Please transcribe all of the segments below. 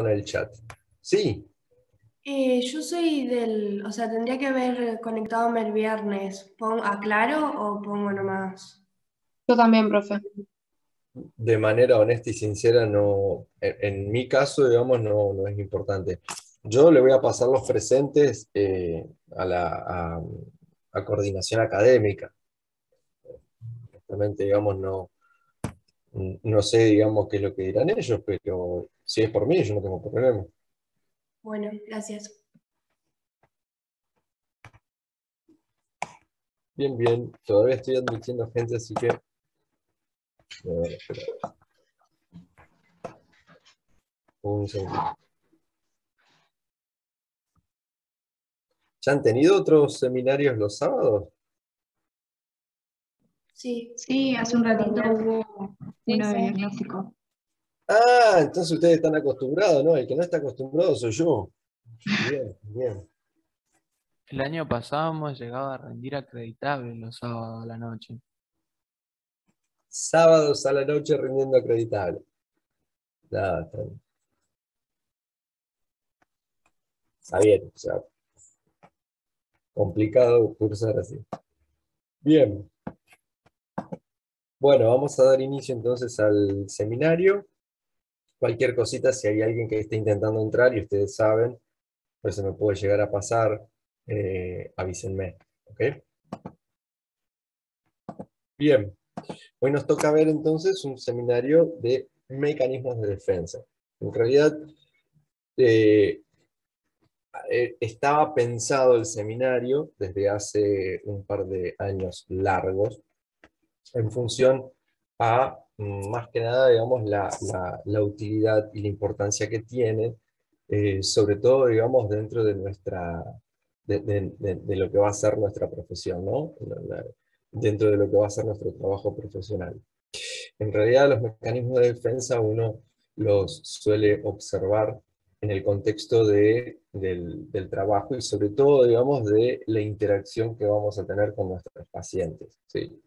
en el chat. Sí, Yo soy o sea, tendría que haber conectado el viernes. ¿Aclaro o pongo nomás? Yo también, profe. de manera honesta y sincera, no, en mi caso, digamos, no es importante. Yo le voy a pasar los presentes a coordinación académica. Realmente, digamos, no sé, digamos, qué es lo que dirán ellos, pero si es por mí, yo no tengo problema. Bueno, gracias. Bien, bien, todavía estoy admitiendo gente, así que... espera, un segundo. ¿Ya han tenido otros seminarios los sábados? Sí, Sí, hace un ratito mañana. hubo Sí, uno de sí. diagnóstico. Ah, entonces ustedes están acostumbrados, ¿no? El que no está acostumbrado soy yo. Bien, bien. El año pasado hemos llegado a rendir acreditable los sábados a la noche. Sábados a la noche rindiendo acreditable. Nada, está bien, o sea, complicado cursar así. Bien, bueno, vamos a dar inicio entonces al seminario. Cualquier cosita, si hay alguien que esté intentando entrar y ustedes saben, pues se me puede llegar a pasar, avísenme, ¿ok? Bien, hoy nos toca ver entonces un seminario de mecanismos de defensa. En realidad, eh, estaba pensado el seminario desde hace un par de años largos, en función a, más que nada, digamos, la utilidad y la importancia que tiene, sobre todo, digamos, dentro de de lo que va a ser nuestra profesión, ¿no? Dentro de lo que va a ser nuestro trabajo profesional. En realidad, los mecanismos de defensa uno los suele observar en el contexto del trabajo y sobre todo, digamos, de la interacción que vamos a tener con nuestros pacientes, ¿sí?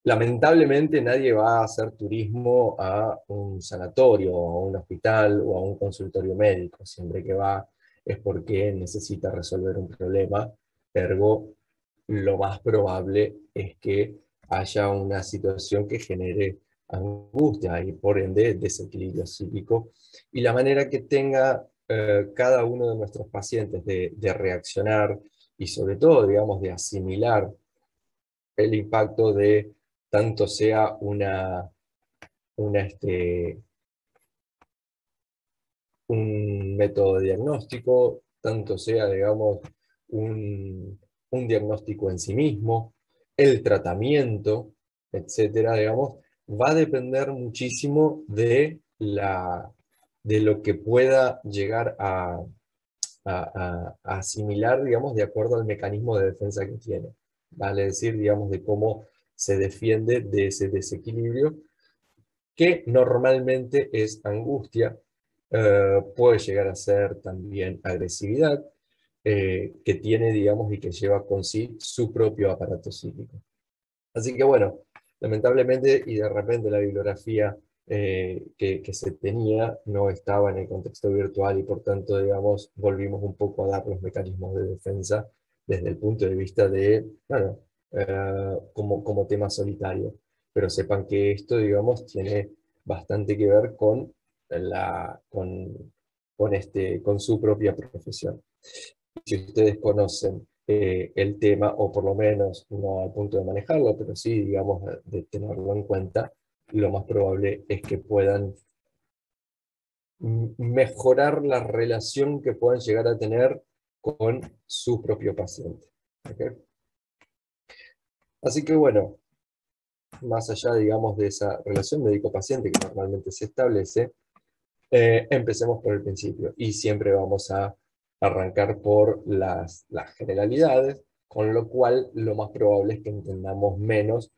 Lamentablemente nadie va a hacer turismo a un sanatorio, o a un hospital, o a un consultorio médico. Siempre que va es porque necesita resolver un problema, ergo lo más probable es que haya una situación que genere angustia y por ende desequilibrio psíquico. Y la manera que tenga cada uno de nuestros pacientes de reaccionar y sobre todo, digamos, de asimilar el impacto de tanto sea un método de diagnóstico, tanto sea, digamos, un diagnóstico en sí mismo, el tratamiento, etcétera, digamos, va a depender muchísimo de lo que pueda llegar a asimilar, digamos, de acuerdo al mecanismo de defensa que tiene. Vale decir, digamos, de cómo se defiende de ese desequilibrio, que normalmente es angustia, puede llegar a ser también agresividad, que tiene, digamos, y que lleva con sí su propio aparato psíquico. Así que bueno, lamentablemente y de repente la bibliografía que se tenía no estaba en el contexto virtual y por tanto, digamos, volvimos un poco a dar los mecanismos de defensa desde el punto de vista de, bueno, como tema solitario. Pero sepan que esto, digamos, tiene bastante que ver con, con su propia profesión. Si ustedes conocen el tema, o por lo menos no al punto de manejarlo, pero sí, digamos, de tenerlo en cuenta, lo más probable es que puedan mejorar la relación que puedan llegar a tener con su propio paciente. ¿Ok? Así que bueno, más allá, digamos, de esa relación médico-paciente que normalmente se establece, empecemos por el principio y siempre vamos a arrancar por las generalidades, con lo cual lo más probable es que entendamos menos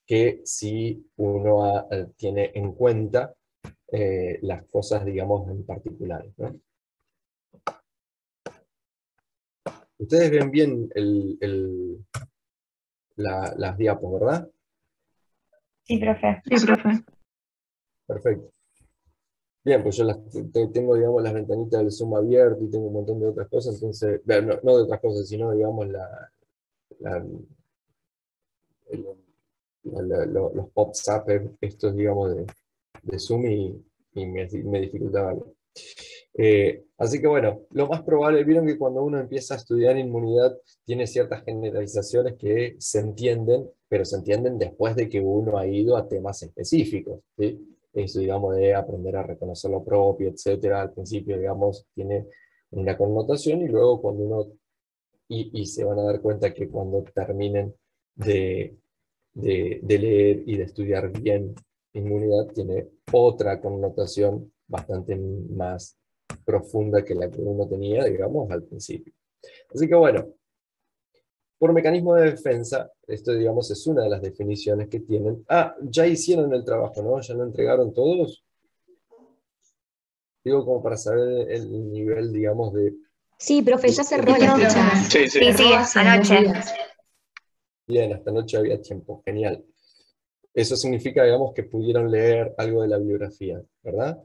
que si uno tiene en cuenta las cosas, digamos, en particulares, ¿no? Ustedes ven bien las diapos, ¿verdad? Sí, profe. Sí, profe. Perfecto. Bien, pues yo tengo, digamos, las ventanitas del Zoom abierto y tengo un montón de otras cosas, entonces, no, no de otras cosas, sino, digamos, la- el- los pop-up estos, digamos, de Zoom y me dificultaba algo. Así que bueno, lo más probable, vieron que cuando uno empieza a estudiar inmunidad tiene ciertas generalizaciones que se entienden, pero se entienden después de que uno ha ido a temas específicos, ¿sí? Eso, digamos, de aprender a reconocer lo propio, etcétera. Al principio, digamos, tiene una connotación y luego cuando uno, y se van a dar cuenta que cuando terminen de, de leer y de estudiar bien inmunidad, tiene otra connotación bastante más profunda que la que uno tenía, digamos, al principio. Así que bueno, por mecanismo de defensa, esto, digamos, es una de las definiciones que tienen. Ah, ya hicieron el trabajo, ¿no? ¿Ya lo entregaron todos? Digo, como para saber el nivel, digamos, de... Sí, profe, ya cerró Sí, la profe. ficha. Sí, sí. Cerró sí, hace anoche. 2 días. Bien, hasta anoche había tiempo, genial. Eso significa, digamos, que pudieron leer algo de la bibliografía, ¿verdad?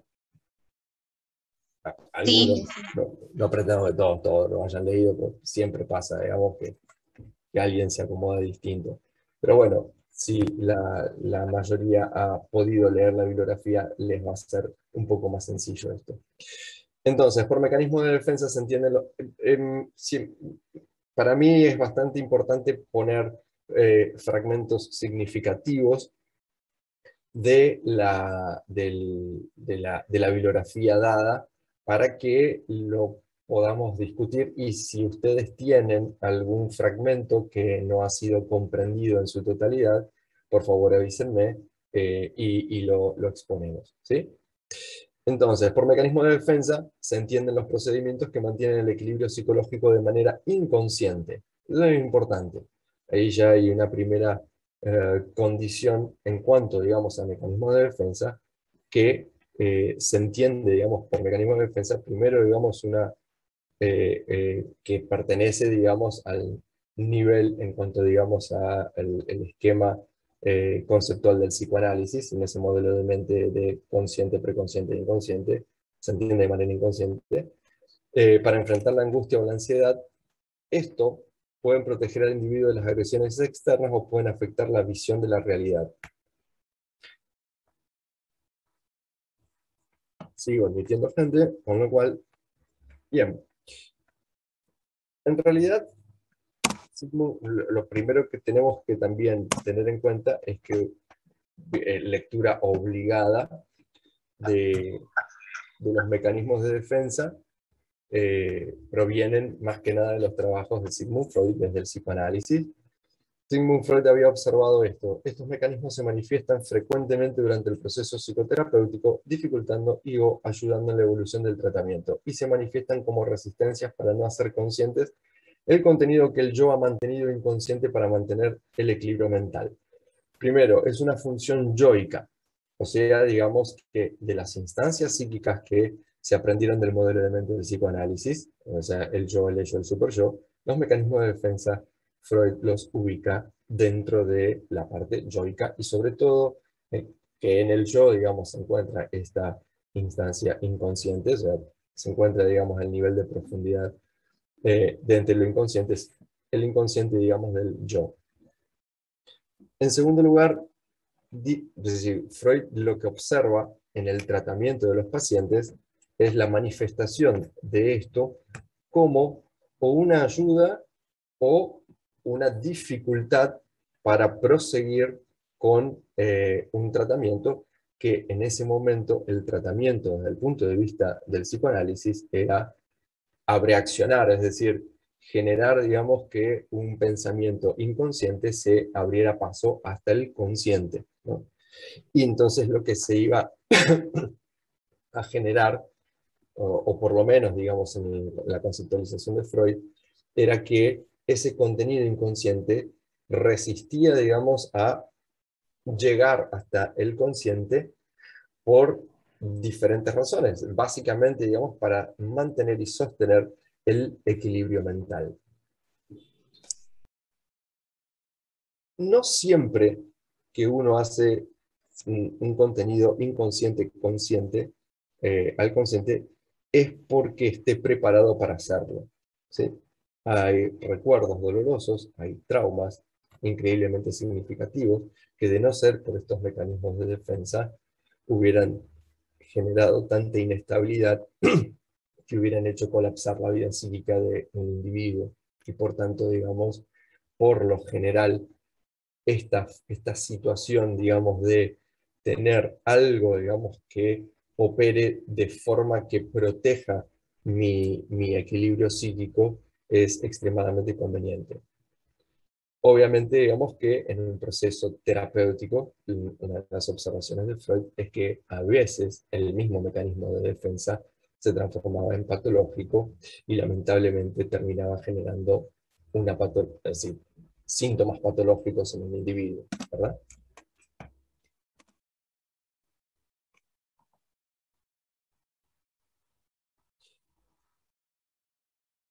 Algunos, Sí. no pretendemos que todos lo hayan leído, pero siempre pasa, digamos, que alguien se acomoda distinto. Pero bueno, si la mayoría ha podido leer la bibliografía, les va a ser un poco más sencillo esto. Entonces, por mecanismo de defensa se entiende, para mí es bastante importante poner fragmentos significativos de la bibliografía dada para que lo podamos discutir, y si ustedes tienen algún fragmento que no ha sido comprendido en su totalidad, por favor avísenme y lo exponemos, ¿sí? Entonces, por mecanismo de defensa se entienden los procedimientos que mantienen el equilibrio psicológico de manera inconsciente. Eso es importante. Ahí ya hay una primera condición en cuanto, digamos, a mecanismo de defensa, que se entiende, digamos, por mecanismo de defensa, primero, digamos, que pertenece, digamos, al nivel en cuanto, digamos, a el esquema conceptual del psicoanálisis, en ese modelo de mente de consciente, preconsciente e inconsciente, se entiende de manera inconsciente, para enfrentar la angustia o la ansiedad. Esto pueden proteger al individuo de las agresiones externas o pueden afectar la visión de la realidad. Sigo admitiendo gente, con lo cual, bien. En realidad, lo primero que tenemos que también tener en cuenta es que lectura obligada de los mecanismos de defensa provienen más que nada de los trabajos de Sigmund Freud desde el psicoanálisis. Sigmund Freud había observado esto. Estos mecanismos se manifiestan frecuentemente durante el proceso psicoterapéutico, dificultando y o ayudando en la evolución del tratamiento, y se manifiestan como resistencias para no hacer conscientes el contenido que el yo ha mantenido inconsciente para mantener el equilibrio mental. Primero, es una función yoica, o sea, digamos que de las instancias psíquicas que se aprendieron del modelo de mente del psicoanálisis, o sea, el yo, el ello, el superyo, los mecanismos de defensa, Freud los ubica dentro de la parte yoica y sobre todo que en el yo, digamos, se encuentra esta instancia inconsciente, o sea, se encuentra, digamos, el nivel de profundidad de entre lo inconsciente, es el inconsciente, digamos, del yo. En segundo lugar, es decir, Freud lo que observa en el tratamiento de los pacientes es la manifestación de esto como o una ayuda o una dificultad para proseguir con un tratamiento que en ese momento el tratamiento desde el punto de vista del psicoanálisis era abreaccionar, es decir, generar, digamos, que un pensamiento inconsciente se abriera paso hasta el consciente, ¿no? Y entonces lo que se iba a generar, o por lo menos, digamos, en la conceptualización de Freud, era que ese contenido inconsciente resistía, digamos, a llegar hasta el consciente por diferentes razones, básicamente, digamos, para mantener y sostener el equilibrio mental. No siempre que uno hace un contenido inconsciente consciente, al consciente es porque esté preparado para hacerlo, ¿sí? Hay recuerdos dolorosos, hay traumas increíblemente significativos que de no ser por estos mecanismos de defensa hubieran generado tanta inestabilidad que hubieran hecho colapsar la vida psíquica de un individuo. Y por tanto, digamos, por lo general, esta situación, digamos, de tener algo, digamos, que opere de forma que proteja mi equilibrio psíquico es extremadamente conveniente. Obviamente, digamos que en un proceso terapéutico, una de las observaciones de Freud es que a veces el mismo mecanismo de defensa se transformaba en patológico y lamentablemente terminaba generando es decir, síntomas patológicos en el individuo, ¿verdad?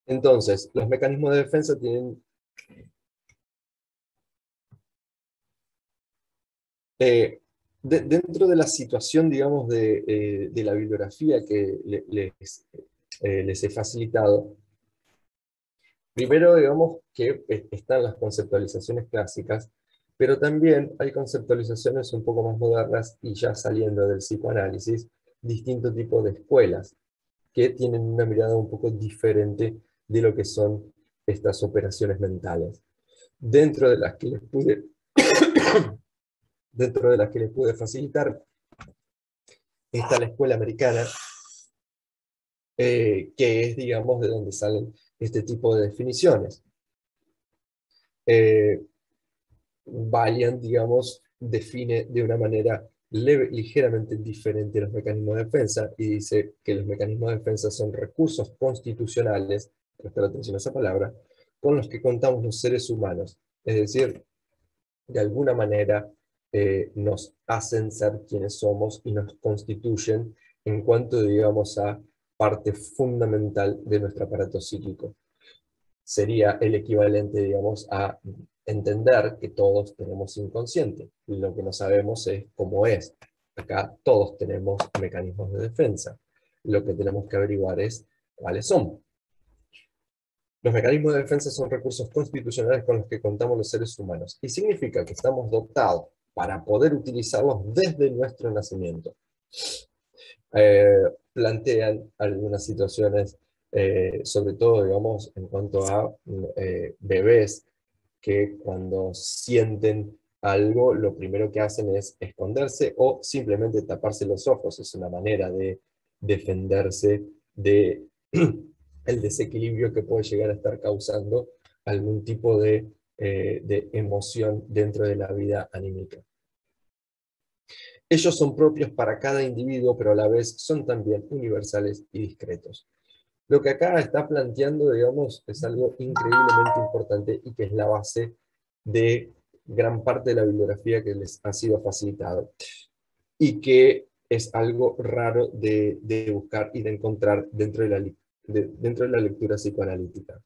Entonces, los mecanismos de defensa tienen dentro de la situación, digamos, de la bibliografía que les he facilitado, primero, digamos, que están las conceptualizaciones clásicas, pero también hay conceptualizaciones un poco más modernas y ya saliendo del psicoanálisis, distintos tipos de escuelas que tienen una mirada un poco diferente de lo que son estas operaciones mentales. Dentro de las que les pude, dentro de las que les pude facilitar, está la escuela americana, que es, digamos, de donde salen este tipo de definiciones. Valiant, digamos, define de una manera ligeramente diferente los mecanismos de defensa y dice que los mecanismos de defensa son recursos constitucionales, prestar atención a esa palabra, con los que contamos los seres humanos. Es decir, de alguna manera nos hacen ser quienes somos y nos constituyen en cuanto, digamos, a parte fundamental de nuestro aparato psíquico. Sería el equivalente, digamos, a entender que todos tenemos inconsciente. Lo que no sabemos es cómo es. Acá todos tenemos mecanismos de defensa. Lo que tenemos que averiguar es cuáles son. Los mecanismos de defensa son recursos constitucionales con los que contamos los seres humanos y significa que estamos dotados para poder utilizarlos desde nuestro nacimiento. Plantean algunas situaciones, sobre todo, digamos, en cuanto a bebés que cuando sienten algo, lo primero que hacen es esconderse o simplemente taparse los ojos. Es una manera de defenderse de el desequilibrio que puede llegar a estar causando algún tipo de emoción dentro de la vida anímica. Ellos son propios para cada individuo, pero a la vez son también universales y discretos. Lo que acá está planteando, digamos, es algo increíblemente importante y que es la base de gran parte de la bibliografía que les ha sido facilitado. Y que es algo raro de buscar y de encontrar dentro de la lectura psicoanalítica.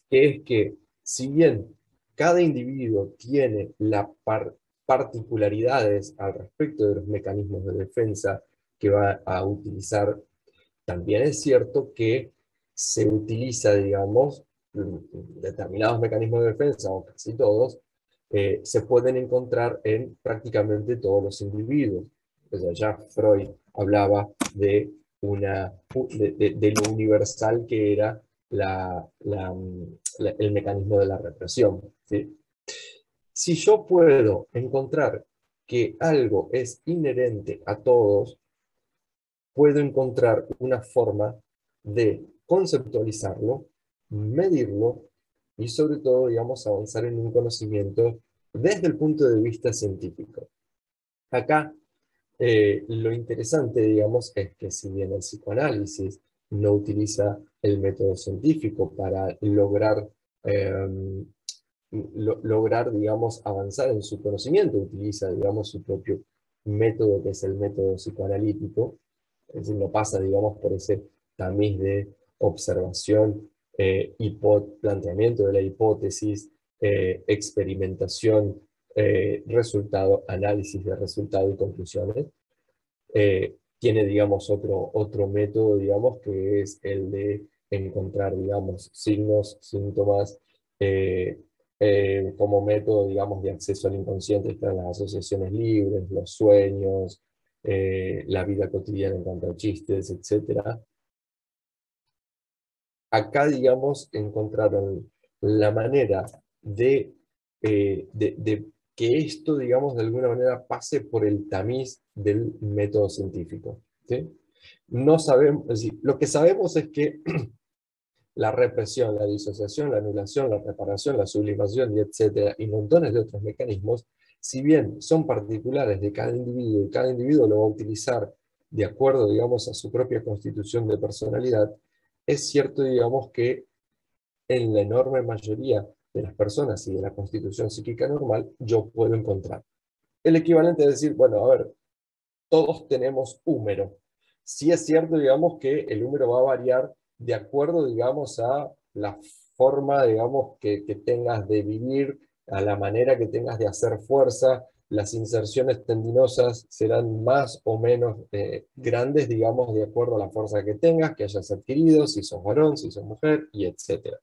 Que es que, si bien cada individuo tiene las particularidades al respecto de los mecanismos de defensa que va a utilizar, también es cierto que se utiliza, digamos, determinados mecanismos de defensa, o casi todos, se pueden encontrar en prácticamente todos los individuos. O sea, ya Freud hablaba de lo universal que era el mecanismo de la represión, ¿sí? Si yo puedo encontrar que algo es inherente a todos, puedo encontrar una forma de conceptualizarlo, medirlo y sobre todo, digamos, avanzar en un conocimiento desde el punto de vista científico. Acá, lo interesante, digamos, es que si bien el psicoanálisis no utiliza el método científico para lograr, digamos, avanzar en su conocimiento, utiliza, digamos, su propio método, que es el método psicoanalítico, es decir, no pasa, digamos, por ese tamiz de observación, planteamiento de la hipótesis, experimentación, resultado, análisis de resultado y conclusiones. tiene, digamos, otro método, digamos, que es el de encontrar, digamos, signos, síntomas, como método, digamos, de acceso al inconsciente. Están las asociaciones libres, los sueños, la vida cotidiana en cuanto a chistes, etc. Acá, digamos, encontraron la manera de que esto, digamos, de alguna manera pase por el tamiz del método científico, ¿sí? No sabemos, es decir, lo que sabemos es que la represión, la disociación, la anulación, la reparación, la sublimación, y etcétera, y montones de otros mecanismos, si bien son particulares de cada individuo, y cada individuo lo va a utilizar de acuerdo, digamos, a su propia constitución de personalidad, es cierto, digamos, que en la enorme mayoría de las personas y de la constitución psíquica normal, yo puedo encontrar el equivalente de decir, bueno, a ver, todos tenemos húmero. Sí es cierto, digamos, que el húmero va a variar de acuerdo, digamos, a la forma, digamos, que tengas de vivir, a la manera que tengas de hacer fuerza. Las inserciones tendinosas serán más o menos grandes, digamos, de acuerdo a la fuerza que tengas, que hayas adquirido, si sos varón, si sos mujer, y etc.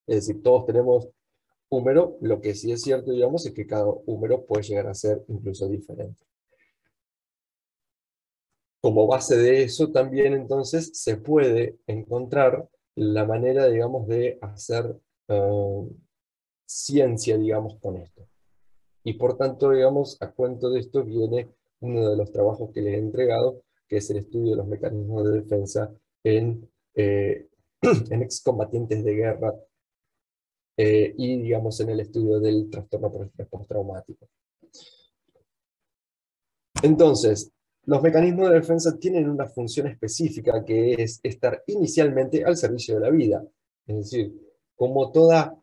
Es decir, todos tenemos húmero. Lo que sí es cierto, digamos, es que cada húmero puede llegar a ser incluso diferente. Como base de eso también entonces se puede encontrar la manera, digamos, de hacer ciencia, digamos, con esto. Y por tanto, digamos, a cuento de esto viene uno de los trabajos que les he entregado, que es el estudio de los mecanismos de defensa en excombatientes de guerra y, digamos, en el estudio del trastorno por estrés postraumático. Entonces, los mecanismos de defensa tienen una función específica, que es estar inicialmente al servicio de la vida. Es decir, como toda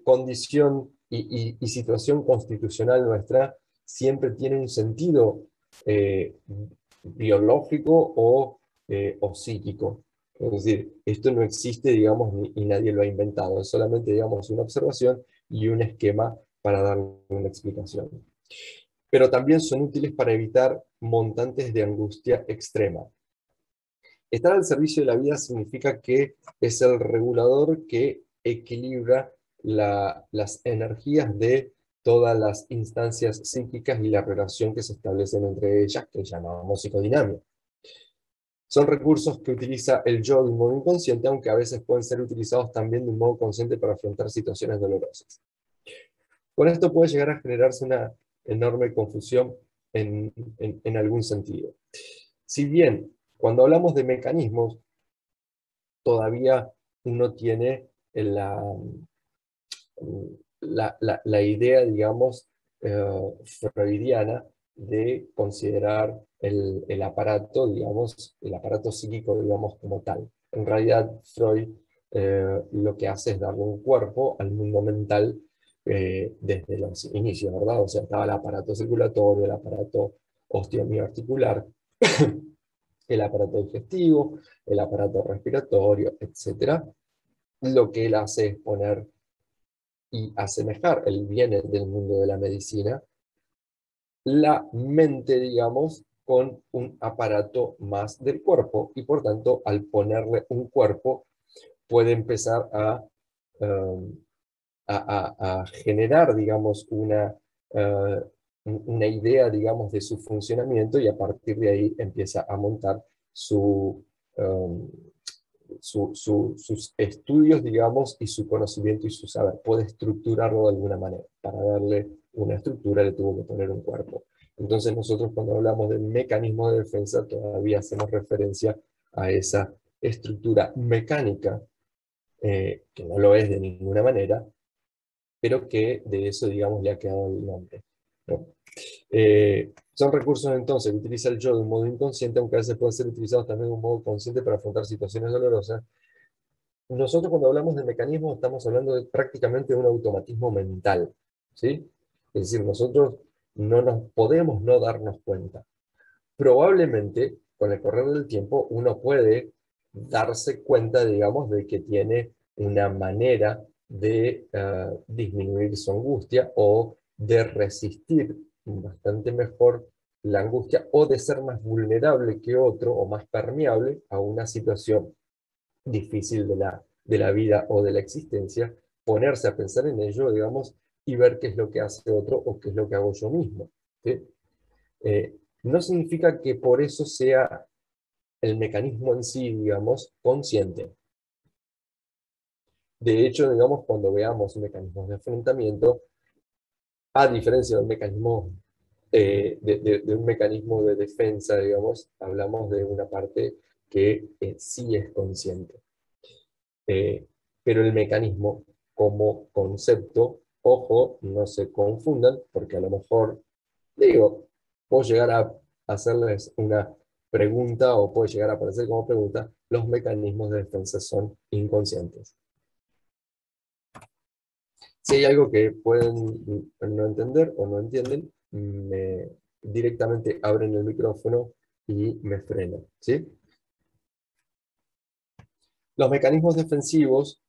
condición y situación constitucional nuestra, siempre tiene un sentido biológico o psíquico. Es decir, esto no existe, digamos, y nadie lo ha inventado. Es solamente, digamos, una observación y un esquema para darle una explicación. Pero también son útiles para evitar montantes de angustia extrema. Estar al servicio de la vida significa que es el regulador que equilibra las energías de todas las instancias psíquicas y la relación que se establecen entre ellas, que llamamos psicodinamia. Son recursos que utiliza el yo de un modo inconsciente, aunque a veces pueden ser utilizados también de un modo consciente para afrontar situaciones dolorosas. Con esto puede llegar a generarse una enorme confusión en algún sentido. Si bien, cuando hablamos de mecanismos, todavía uno tiene la idea, digamos, freudiana de considerar el aparato, digamos, el aparato psíquico, digamos, como tal. En realidad, Freud lo que hace es darle un cuerpo al mundo mental desde los inicios, ¿verdad? O sea, estaba el aparato circulatorio, el aparato osteomioarticular, el aparato digestivo, el aparato respiratorio, etc. Lo que él hace es poner y asemejar, él viene del mundo de la medicina, la mente, digamos, con un aparato más del cuerpo, y por tanto, al ponerle un cuerpo, puede empezar a generar, digamos, una idea, digamos, de su funcionamiento, y a partir de ahí empieza a montar sus estudios, digamos, y su conocimiento y su saber. Puede estructurarlo de alguna manera. Para darle una estructura le tuvo que poner un cuerpo. Entonces nosotros, cuando hablamos del mecanismo de defensa, todavía hacemos referencia a esa estructura mecánica, que no lo es de ninguna manera, pero que de eso, digamos, le ha quedado el nombre, ¿no? Son recursos entonces que utiliza el yo de un modo inconsciente, aunque a veces pueden ser utilizados también de un modo consciente para afrontar situaciones dolorosas. Nosotros, cuando hablamos de mecanismos, estamos hablando de prácticamente un automatismo mental, ¿sí? Es decir, nosotros no nos podemos no darnos cuenta. Probablemente, con el correr del tiempo, uno puede darse cuenta, digamos, de que tiene una manera de disminuir su angustia o de resistir bastante mejor la angustia o de ser más vulnerable que otro o más permeable a una situación difícil de la vida o de la existencia, ponerse a pensar en ello, digamos, y ver qué es lo que hace otro o qué es lo que hago yo mismo. ¿Sí? No significa que por eso sea el mecanismo en sí, digamos, consciente. De hecho, digamos, cuando veamos mecanismos de enfrentamiento, a diferencia de un mecanismo, de un mecanismo de defensa, digamos, hablamos de una parte que sí es consciente. Pero el mecanismo como concepto, ojo, no se confundan, porque a lo mejor, digo, puedo llegar a hacerles una pregunta o puede llegar a aparecer como pregunta, los mecanismos de defensa son inconscientes. Si hay algo que pueden no entender o no entienden, directamente abren el micrófono y me frenan, ¿sí? Los mecanismos defensivos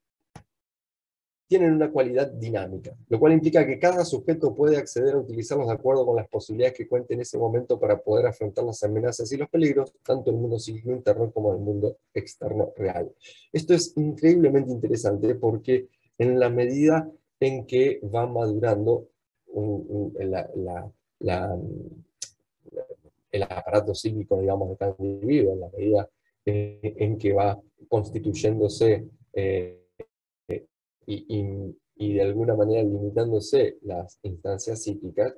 tienen una cualidad dinámica, lo cual implica que cada sujeto puede acceder a utilizarlos de acuerdo con las posibilidades que cuente en ese momento para poder afrontar las amenazas y los peligros, tanto en el mundo psíquico interno como en el mundo externo real. Esto es increíblemente interesante porque en la medida en que va madurando el aparato psíquico, digamos, de cada individuo, en la medida en que va constituyéndose y de alguna manera limitándose las instancias psíquicas,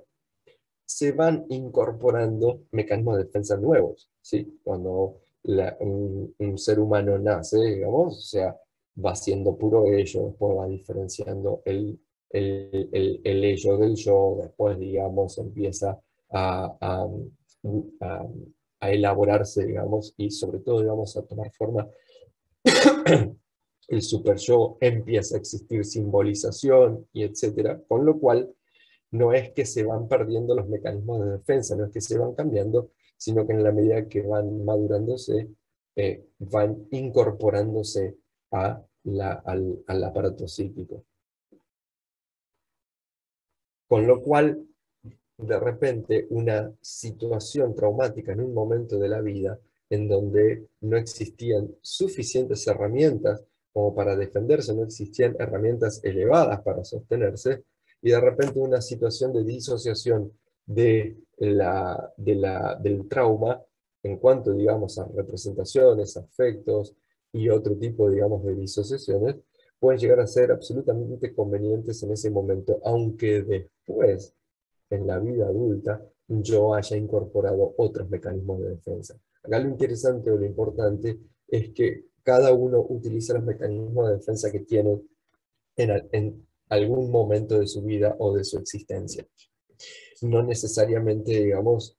se van incorporando mecanismos de defensa nuevos, ¿sí? Cuando un ser humano nace, digamos, o sea, va siendo puro ello, después va diferenciando el ello del yo, después, digamos, empieza a, a, a- a elaborarse, digamos, y sobre todo, digamos, a tomar forma el super yo, empieza a existir simbolización y etcétera, con lo cual no es que se van perdiendo los mecanismos de defensa, no es que se van cambiando, sino que en la medida que van madurándose, van incorporándose al aparato psíquico. Con lo cual, de repente, una situación traumática en un momento de la vida en donde no existían suficientes herramientas como para defenderse, no existían herramientas elevadas para sostenerse, y de repente una situación de disociación del trauma en cuanto, digamos, a representaciones, afectos y otro tipo, digamos, de disociaciones, pueden llegar a ser absolutamente convenientes en ese momento, aunque después, en la vida adulta, yo haya incorporado otros mecanismos de defensa. Acá lo interesante o lo importante es que cada uno utiliza los mecanismos de defensa que tiene en algún momento de su vida o de su existencia. No necesariamente, digamos,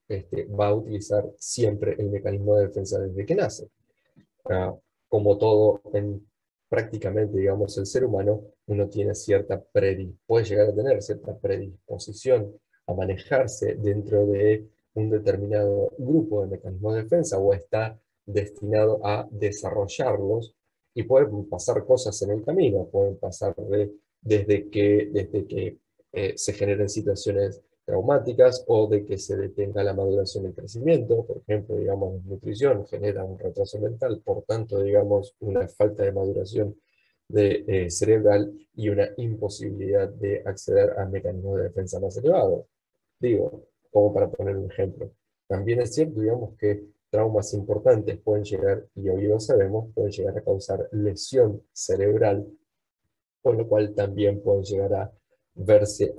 va a utilizar siempre el mecanismo de defensa desde que nace. Como todo en prácticamente, digamos, el ser humano, uno tiene puede llegar a tener cierta predisposición a manejarse dentro de un determinado grupo de mecanismos de defensa o está destinado a desarrollarlos, y pueden pasar cosas en el camino, pueden pasar desde que se generen situaciones traumáticas o de que se detenga la maduración del crecimiento. Por ejemplo, digamos, nutrición genera un retraso mental, por tanto, digamos, una falta de maduración cerebral y una imposibilidad de acceder a mecanismos de defensa más elevados. Digo, como para poner un ejemplo. También es cierto, digamos, que traumas importantes pueden llegar, y hoy lo sabemos, pueden llegar a causar lesión cerebral, con lo cual también pueden llegar a verse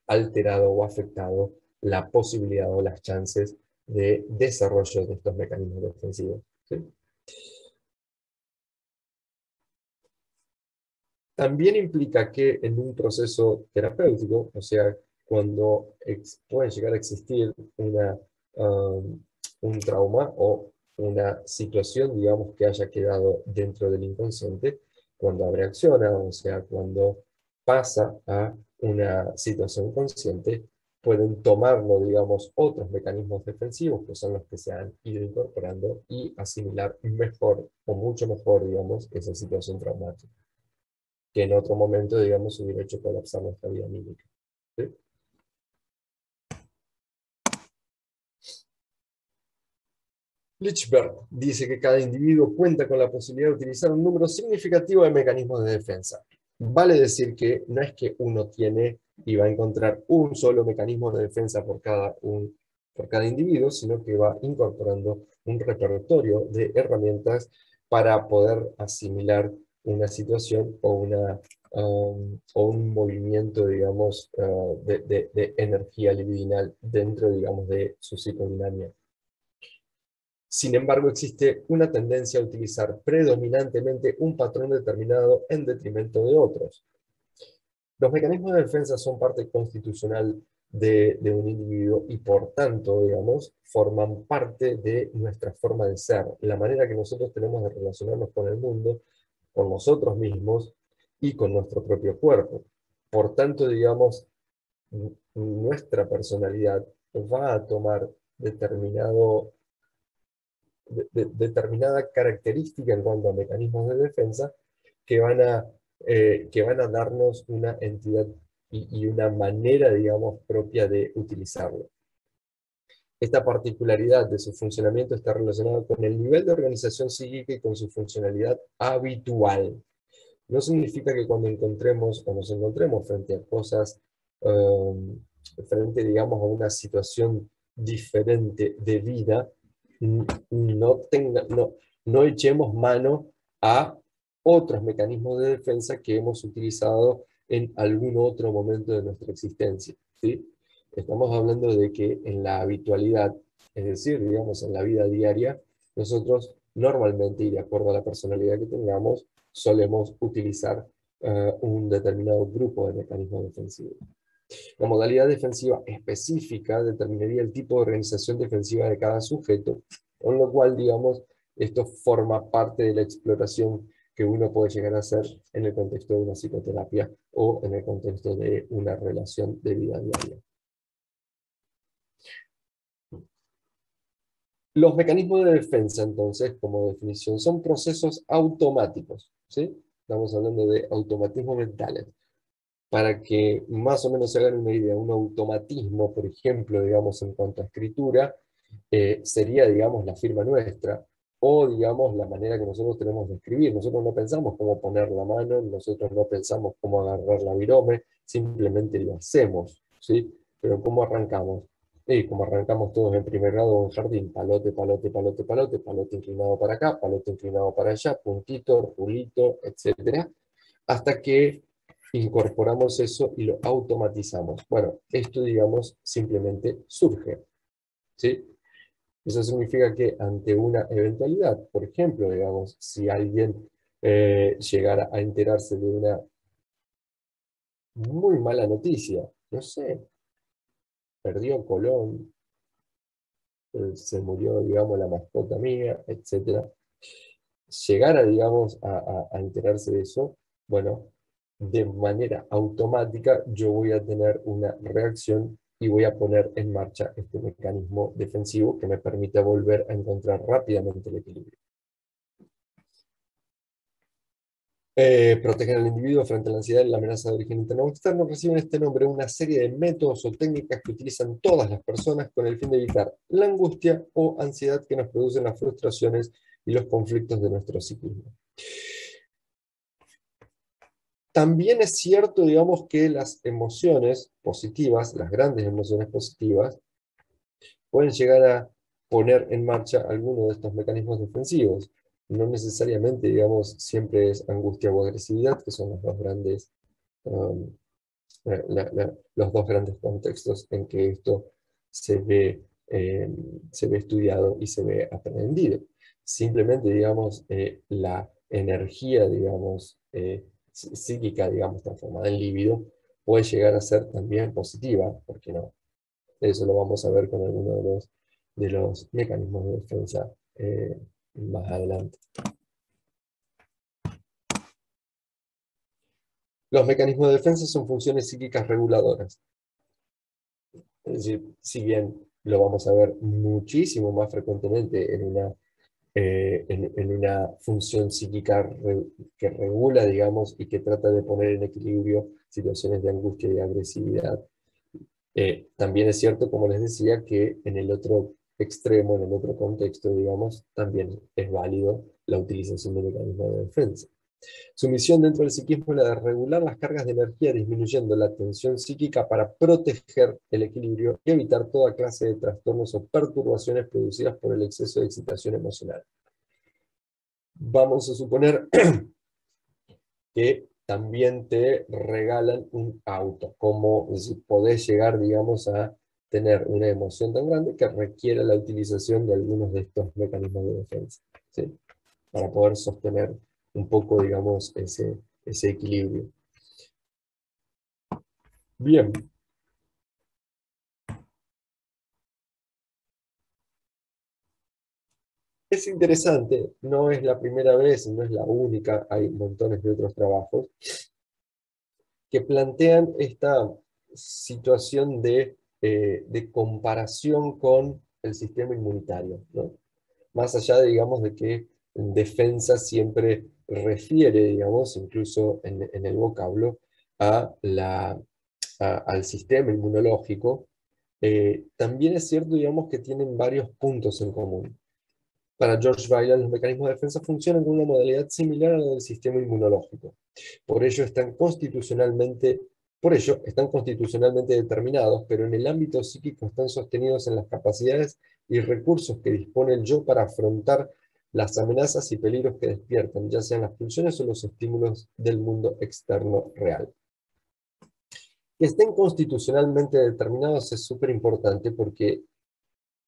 alterado o afectado la posibilidad o las chances de desarrollo de estos mecanismos defensivos, ¿sí? También implica que en un proceso terapéutico, o sea, cuando puede llegar a existir un trauma o una situación, digamos, que haya quedado dentro del inconsciente, cuando reacciona, o sea, cuando pasa a una situación consciente, pueden tomarlo, digamos, otros mecanismos defensivos, que son los que se han ido incorporando, y asimilar mejor o mucho mejor, digamos, esa situación traumática, que en otro momento, digamos, hubiera hecho colapsar nuestra vida anímica, ¿sí? Lichberg dice que cada individuo cuenta con la posibilidad de utilizar un número significativo de mecanismos de defensa. Vale decir que no es que uno tiene y va a encontrar un solo mecanismo de defensa por cada individuo, sino que va incorporando un repertorio de herramientas para poder asimilar una situación o un movimiento, digamos, de energía libidinal dentro, digamos, de su psicodinamia. Sin embargo, existe una tendencia a utilizar predominantemente un patrón determinado en detrimento de otros. Los mecanismos de defensa son parte constitucional de un individuo y por tanto, digamos, forman parte de nuestra forma de ser, la manera que nosotros tenemos de relacionarnos con el mundo, con nosotros mismos y con nuestro propio cuerpo. Por tanto, digamos, nuestra personalidad va a tomar determinada característica en cuanto a mecanismos de defensa que van a darnos una entidad y una manera, digamos, propia de utilizarlo. Esta particularidad de su funcionamiento está relacionada con el nivel de organización psíquica y con su funcionalidad habitual. No significa que cuando encontremos o nos encontremos frente a cosas, frente, digamos, a una situación diferente de vida, no echemos mano a otros mecanismos de defensa que hemos utilizado en algún otro momento de nuestra existencia, ¿sí? Estamos hablando de que en la habitualidad, es decir, digamos, en la vida diaria, nosotros normalmente, y de acuerdo a la personalidad que tengamos, solemos utilizar un determinado grupo de mecanismos defensivos. La modalidad defensiva específica determinaría el tipo de organización defensiva de cada sujeto, con lo cual, digamos, esto forma parte de la exploración que uno puede llegar a hacer en el contexto de una psicoterapia o en el contexto de una relación de vida diaria. Los mecanismos de defensa, entonces, como definición, son procesos automáticos, ¿sí? Estamos hablando de automatismos mentales. Para que más o menos se hagan una idea, un automatismo, por ejemplo, digamos, en cuanto a escritura, sería, digamos, la firma nuestra, o, digamos, la manera que nosotros tenemos de escribir. Nosotros no pensamos cómo poner la mano, nosotros no pensamos cómo agarrar la virome, simplemente lo hacemos, ¿sí? Pero ¿cómo arrancamos? Como arrancamos todos en primer grado en jardín, palote, palote, palote, palote, palote inclinado para acá, palote inclinado para allá, puntito, rulito, etc. Hasta que incorporamos eso y lo automatizamos. Bueno, esto, digamos, simplemente surge, ¿sí? Eso significa que ante una eventualidad, por ejemplo, digamos, si alguien llegara a enterarse de una muy mala noticia, no sé, perdió Colón, se murió, digamos, la mascota mía, etc. Llegara, digamos, a enterarse de eso, bueno, de manera automática yo voy a tener una reacción y voy a poner en marcha este mecanismo defensivo que me permite volver a encontrar rápidamente el equilibrio. Protegen al individuo frente a la ansiedad y la amenaza de origen interno o externo. Reciben este nombre una serie de métodos o técnicas que utilizan todas las personas con el fin de evitar la angustia o ansiedad que nos producen las frustraciones y los conflictos de nuestro psiquismo. También es cierto, digamos, que las emociones positivas, las grandes emociones positivas, pueden llegar a poner en marcha alguno de estos mecanismos defensivos. No necesariamente, digamos, siempre es angustia o agresividad, que son los dos grandes, los dos grandes contextos en que esto se ve estudiado y se ve aprendido. Simplemente, digamos, la energía, digamos, psíquica, digamos, transformada en líbido, puede llegar a ser también positiva, ¿por qué no? Eso lo vamos a ver con alguno de los mecanismos de defensa más adelante. Los mecanismos de defensa son funciones psíquicas reguladoras. Es decir, si bien lo vamos a ver muchísimo más frecuentemente en una función psíquica que regula, digamos, y que trata de poner en equilibrio situaciones de angustia y agresividad. También es cierto, como les decía, que en el otro extremo, en el otro contexto, digamos, también es válido la utilización de mecanismos de defensa. Su misión dentro del psiquismo es la de regular las cargas de energía, disminuyendo la tensión psíquica para proteger el equilibrio y evitar toda clase de trastornos o perturbaciones producidas por el exceso de excitación emocional. Vamos a suponer que también te regalan un auto, como si podés llegar, digamos, a tener una emoción tan grande que requiere la utilización de algunos de estos mecanismos de defensa, ¿sí? Para poder sostener un poco, digamos, ese equilibrio. Bien. Es interesante, no es la primera vez, no es la única, hay montones de otros trabajos que plantean esta situación de comparación con el sistema inmunitario, ¿no? Más allá, digamos, de que defensa siempre refiere, digamos, incluso en el vocablo, al sistema inmunológico, también es cierto, digamos, que tienen varios puntos en común. Para George Weiland, los mecanismos de defensa funcionan con una modalidad similar a la del sistema inmunológico. Por ello están constitucionalmente determinados, pero en el ámbito psíquico están sostenidos en las capacidades y recursos que dispone el yo para afrontar las amenazas y peligros que despiertan, ya sean las pulsiones o los estímulos del mundo externo real. Que estén constitucionalmente determinados es súper importante porque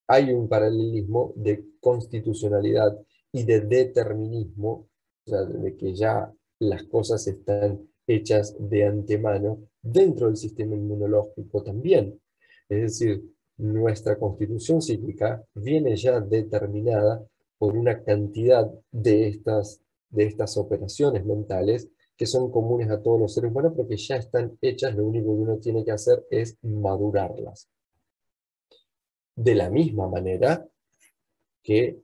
hay un paralelismo de constitucionalidad y de determinismo, o sea, de que ya las cosas están hechas de antemano dentro del sistema inmunológico también. Es decir, nuestra constitución psíquica viene ya determinada por una cantidad de estas operaciones mentales que son comunes a todos los seres humanos porque ya están hechas, lo único que uno tiene que hacer es madurarlas. De la misma manera que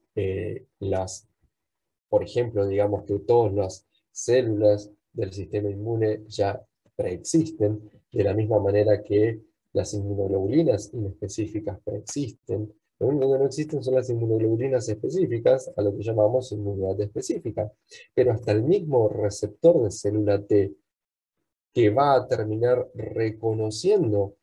por ejemplo, digamos que todas las células del sistema inmune ya preexisten, de la misma manera que las inmunoglobulinas inespecíficas preexisten. Lo único que no existen son las inmunoglobulinas específicas, a lo que llamamos inmunidad específica. Pero hasta el mismo receptor de célula T, que va a terminar reconociendo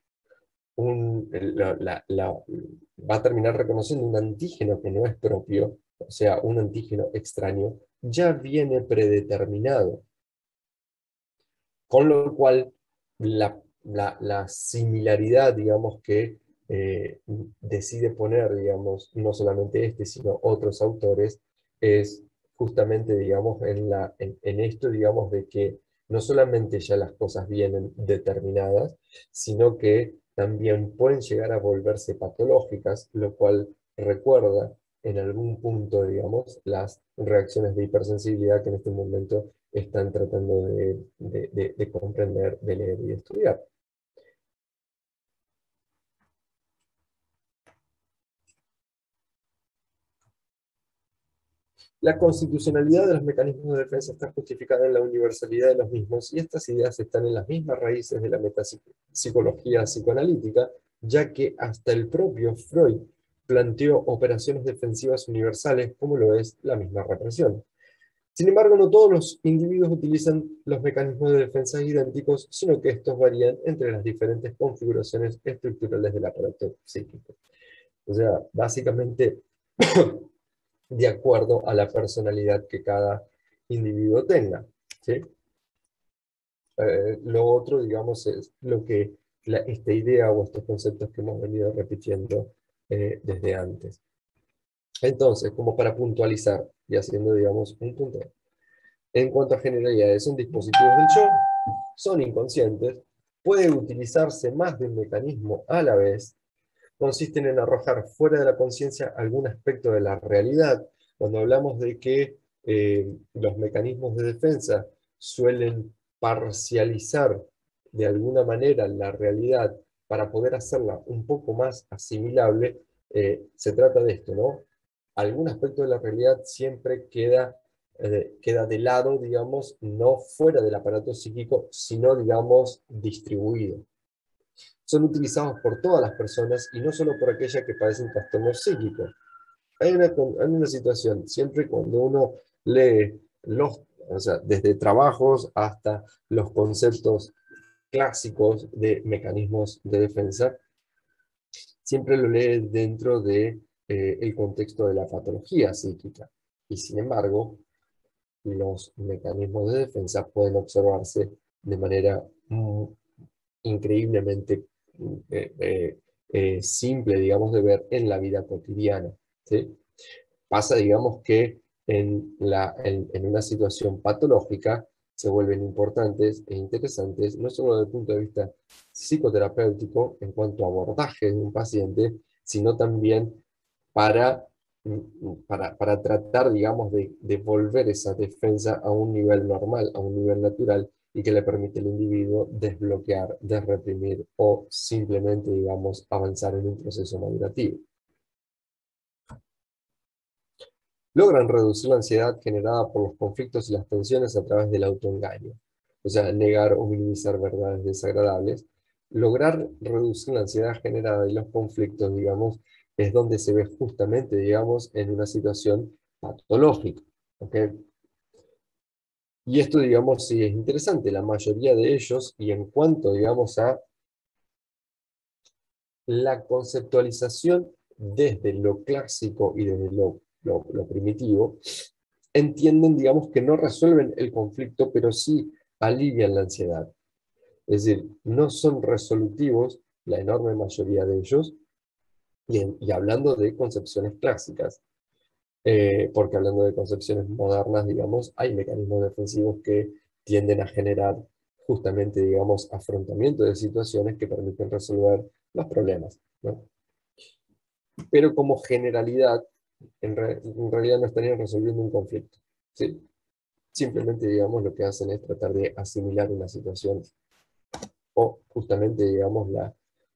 va a terminar reconociendo un antígeno que no es propio, o sea, un antígeno extraño, ya viene predeterminado. Con lo cual, la similaridad, digamos, que decide poner, digamos, no solamente este, sino otros autores, es justamente, digamos, en esto, digamos, de que no solamente ya las cosas vienen determinadas, sino que también pueden llegar a volverse patológicas, lo cual recuerda en algún punto, digamos, las reacciones de hipersensibilidad que en este momento están tratando de comprender, de leer y de estudiar. La constitucionalidad de los mecanismos de defensa está justificada en la universalidad de los mismos, y estas ideas están en las mismas raíces de la metapsicología psicoanalítica, ya que hasta el propio Freud planteó operaciones defensivas universales como lo es la misma represión. Sin embargo, no todos los individuos utilizan los mecanismos de defensa idénticos, sino que estos varían entre las diferentes configuraciones estructurales del aparato psíquico. O sea, básicamente de acuerdo a la personalidad que cada individuo tenga, ¿sí? Lo otro, digamos, es lo que esta idea o estos conceptos que hemos venido repitiendo desde antes. Entonces, como para puntualizar y haciendo, digamos, un punteo. En cuanto a generalidades, son dispositivos del yo, son inconscientes, puede utilizarse más de un mecanismo a la vez, consisten en arrojar fuera de la conciencia algún aspecto de la realidad. Cuando hablamos de que los mecanismos de defensa suelen parcializar de alguna manera la realidad para poder hacerla un poco más asimilable, se trata de esto, ¿no? Algún aspecto de la realidad siempre queda de lado, digamos, no fuera del aparato psíquico, sino, digamos, distribuido. Son utilizados por todas las personas y no solo por aquellas que padecen trastornos psíquicos. Hay una situación, siempre cuando uno lee o sea, desde trabajos hasta los conceptos clásicos de mecanismos de defensa, siempre lo lee dentro de, el contexto de la patología psíquica. Y sin embargo, los mecanismos de defensa pueden observarse de manera increíblemente simple, digamos, de ver en la vida cotidiana, ¿sí? Pasa, digamos, que en una situación patológica se vuelven importantes e interesantes, no solo desde el punto de vista psicoterapéutico, en cuanto a abordaje de un paciente, sino también para, para tratar, digamos, de volver esa defensa a un nivel normal, a un nivel natural, y que le permite al individuo desbloquear, desreprimir o simplemente, digamos, avanzar en un proceso madurativo. Logran reducir la ansiedad generada por los conflictos y las tensiones a través del autoengaño, o sea, negar o minimizar verdades desagradables. Lograr reducir la ansiedad generada y los conflictos, digamos, es donde se ve justamente, digamos, en una situación patológica, ¿ok? Y esto, digamos, sí es interesante, la mayoría de ellos, y en cuanto, digamos, a la conceptualización desde lo clásico y desde lo primitivo, entienden, digamos, que no resuelven el conflicto, pero sí alivian la ansiedad. Es decir, no son resolutivos, la enorme mayoría de ellos, y hablando de concepciones clásicas, porque hablando de concepciones modernas, digamos, hay mecanismos defensivos que tienden a generar justamente, digamos, afrontamiento de situaciones que permiten resolver los problemas, ¿no? Pero como generalidad, en realidad no estarían resolviendo un conflicto, ¿sí? Simplemente, digamos, lo que hacen es tratar de asimilar una situación o justamente, digamos,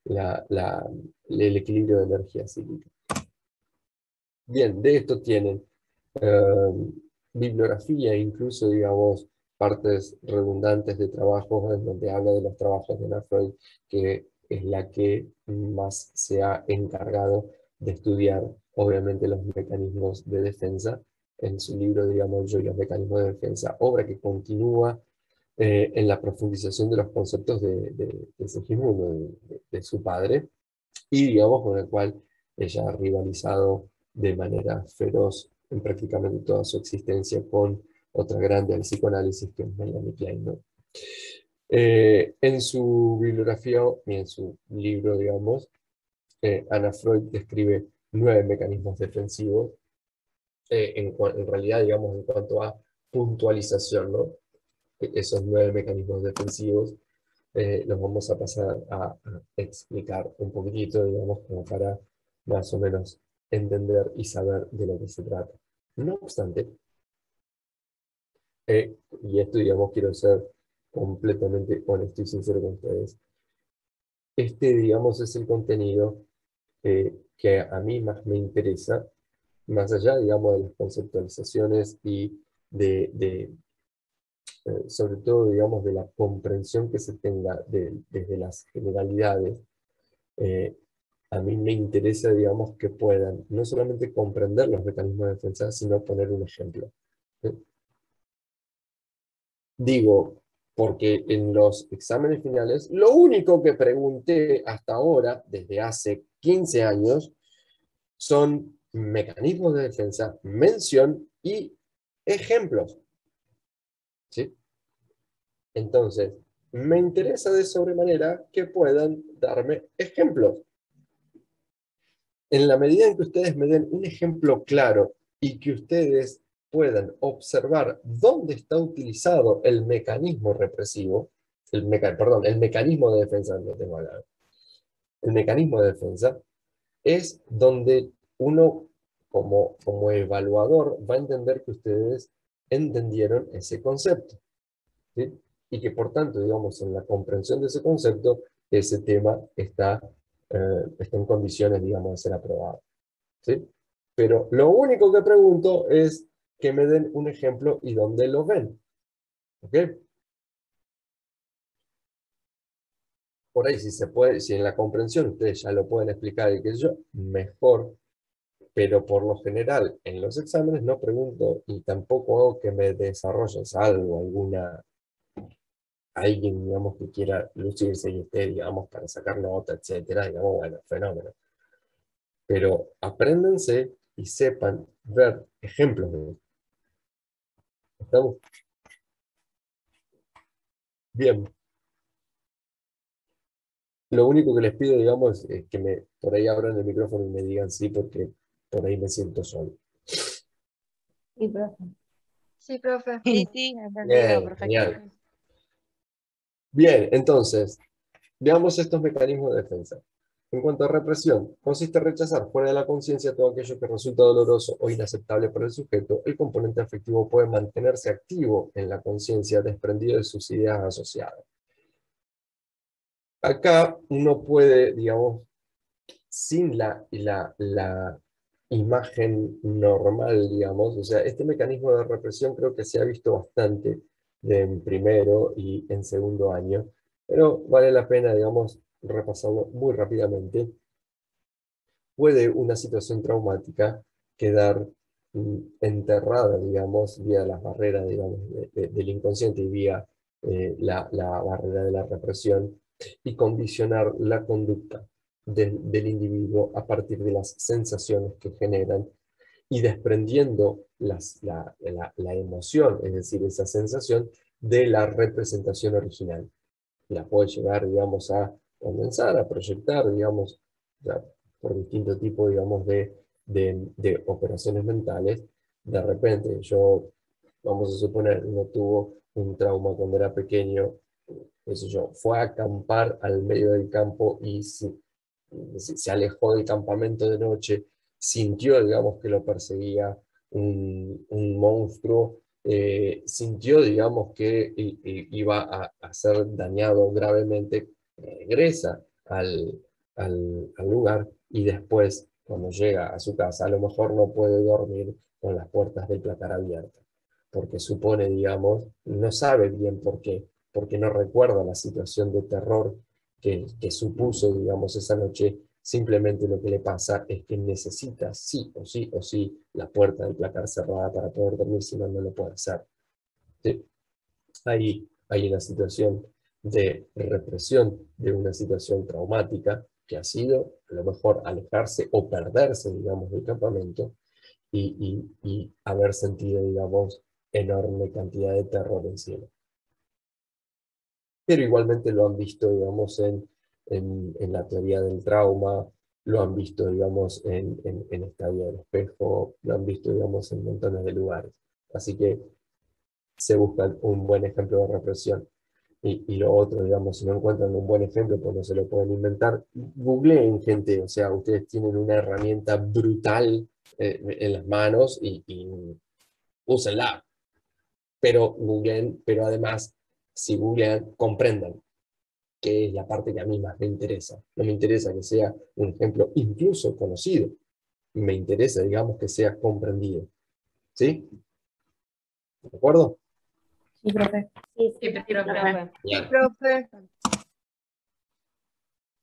el equilibrio de energía psíquica. Bien, de esto tienen bibliografía, incluso, digamos, partes redundantes de trabajos en donde habla de los trabajos de Anna Freud, que es la que más se ha encargado de estudiar, obviamente, los mecanismos de defensa en su libro, digamos, Yo y los mecanismos de defensa, obra que continúa en la profundización de los conceptos de Segismundo, de su padre, y, digamos, con el cual ella ha rivalizado de manera feroz en prácticamente toda su existencia con otra grande del psicoanálisis, que es Melanie Klein, ¿no? En su bibliografía y en su libro, digamos, Anna Freud describe 9 mecanismos defensivos, en realidad, digamos, en cuanto a puntualización, ¿no? Esos 9 mecanismos defensivos los vamos a pasar a explicar un poquitito, digamos, como para más o menos entender y saber de lo que se trata. No obstante, y esto, digamos, quiero ser completamente honesto y sincero con ustedes, este, digamos, es el contenido que a mí más me interesa, más allá, digamos, de las conceptualizaciones y sobre todo, digamos, de la comprensión que se tenga desde las generalidades. A mí me interesa, digamos, que puedan no solamente comprender los mecanismos de defensa, sino poner un ejemplo, ¿sí? Digo, porque en los exámenes finales, lo único que pregunté hasta ahora, desde hace 15 años, son mecanismos de defensa, mención y ejemplos, ¿sí? Entonces, me interesa de sobremanera que puedan darme ejemplos. En la medida en que ustedes me den un ejemplo claro y que ustedes puedan observar dónde está utilizado el mecanismo represivo, el mecanismo de defensa, no tengo hablado. El mecanismo de defensa es donde uno, como evaluador, va a entender que ustedes entendieron ese concepto, ¿sí? Y que por tanto, digamos, en la comprensión de ese concepto, ese tema está en condiciones, digamos, de ser aprobado, ¿sí? Pero lo único que pregunto es que me den un ejemplo y dónde lo ven, ¿ok? por ahí si se puede, si en la comprensión ustedes ya lo pueden explicar y qué sé yo, mejor, pero por lo general en los exámenes no pregunto y tampoco hago que me desarrollen algo, alguien, digamos, que quiera lucirse y usted, digamos, para sacar nota, etcétera, digamos, bueno, fenómeno. Pero apréndanse y sepan ver ejemplos de esto. ¿Estamos? Bien. Lo único que les pido, digamos, es que por ahí abran el micrófono y me digan sí, porque por ahí me siento solo. Sí, profe. Sí, profe. Sí, sí, entendido, Bien, perfecto. genial. Bien, entonces, veamos estos mecanismos de defensa. En cuanto a represión, consiste en rechazar fuera de la conciencia todo aquello que resulta doloroso o inaceptable para el sujeto. El componente afectivo puede mantenerse activo en la conciencia, desprendido de sus ideas asociadas. Acá uno puede, digamos, sin la imagen normal, digamos, o sea, este mecanismo de represión creo que se ha visto bastante en primero y en segundo año, pero vale la pena, digamos, repasarlo muy rápidamente. Puede una situación traumática quedar enterrada, digamos, vía las barreras, digamos, del inconsciente y vía la barrera de la represión y condicionar la conducta del individuo a partir de las sensaciones que generan y desprendiendo la emoción, es decir, esa sensación de la representación original. La puede llegar, digamos, a condensar, a proyectar, digamos, ya, por distintos tipos, digamos, de operaciones mentales. De repente, vamos a suponer, uno tuvo un trauma cuando era pequeño, qué sé yo, fue a acampar al medio del campo y se alejó del campamento de noche, sintió, digamos, que lo perseguía un monstruo, sintió, digamos, que iba a ser dañado gravemente, regresa al lugar y después, cuando llega a su casa, a lo mejor no puede dormir con las puertas del placar abiertas, porque supone, digamos, no sabe bien por qué, porque no recuerda la situación de terror que supuso, digamos, esa noche. Simplemente lo que le pasa es que necesita sí o sí la puerta del placar cerrada para poder dormir, si no, no lo puede hacer. ¿Sí? Ahí hay una situación de represión de una situación traumática que ha sido a lo mejor alejarse o perderse, digamos, del campamento y haber sentido, digamos, enorme cantidad de terror encima. Pero igualmente lo han visto, digamos, en la teoría del trauma, lo han visto, digamos, en Estadio del Espejo, lo han visto, digamos, en montones de lugares. Así que se busca un buen ejemplo de represión. Y lo otro, digamos, si no encuentran un buen ejemplo, pues no se lo pueden inventar. Googleen, gente, o sea, ustedes tienen una herramienta brutal en las manos y úsenla. Pero googleen, pero además, si googlean, comprendan, que es la parte que a mí más me interesa. No me interesa que sea un ejemplo incluso conocido. Me interesa, digamos, que sea comprendido. ¿Sí? ¿De acuerdo? Sí, profe. Sí, profe. Bien. Profe.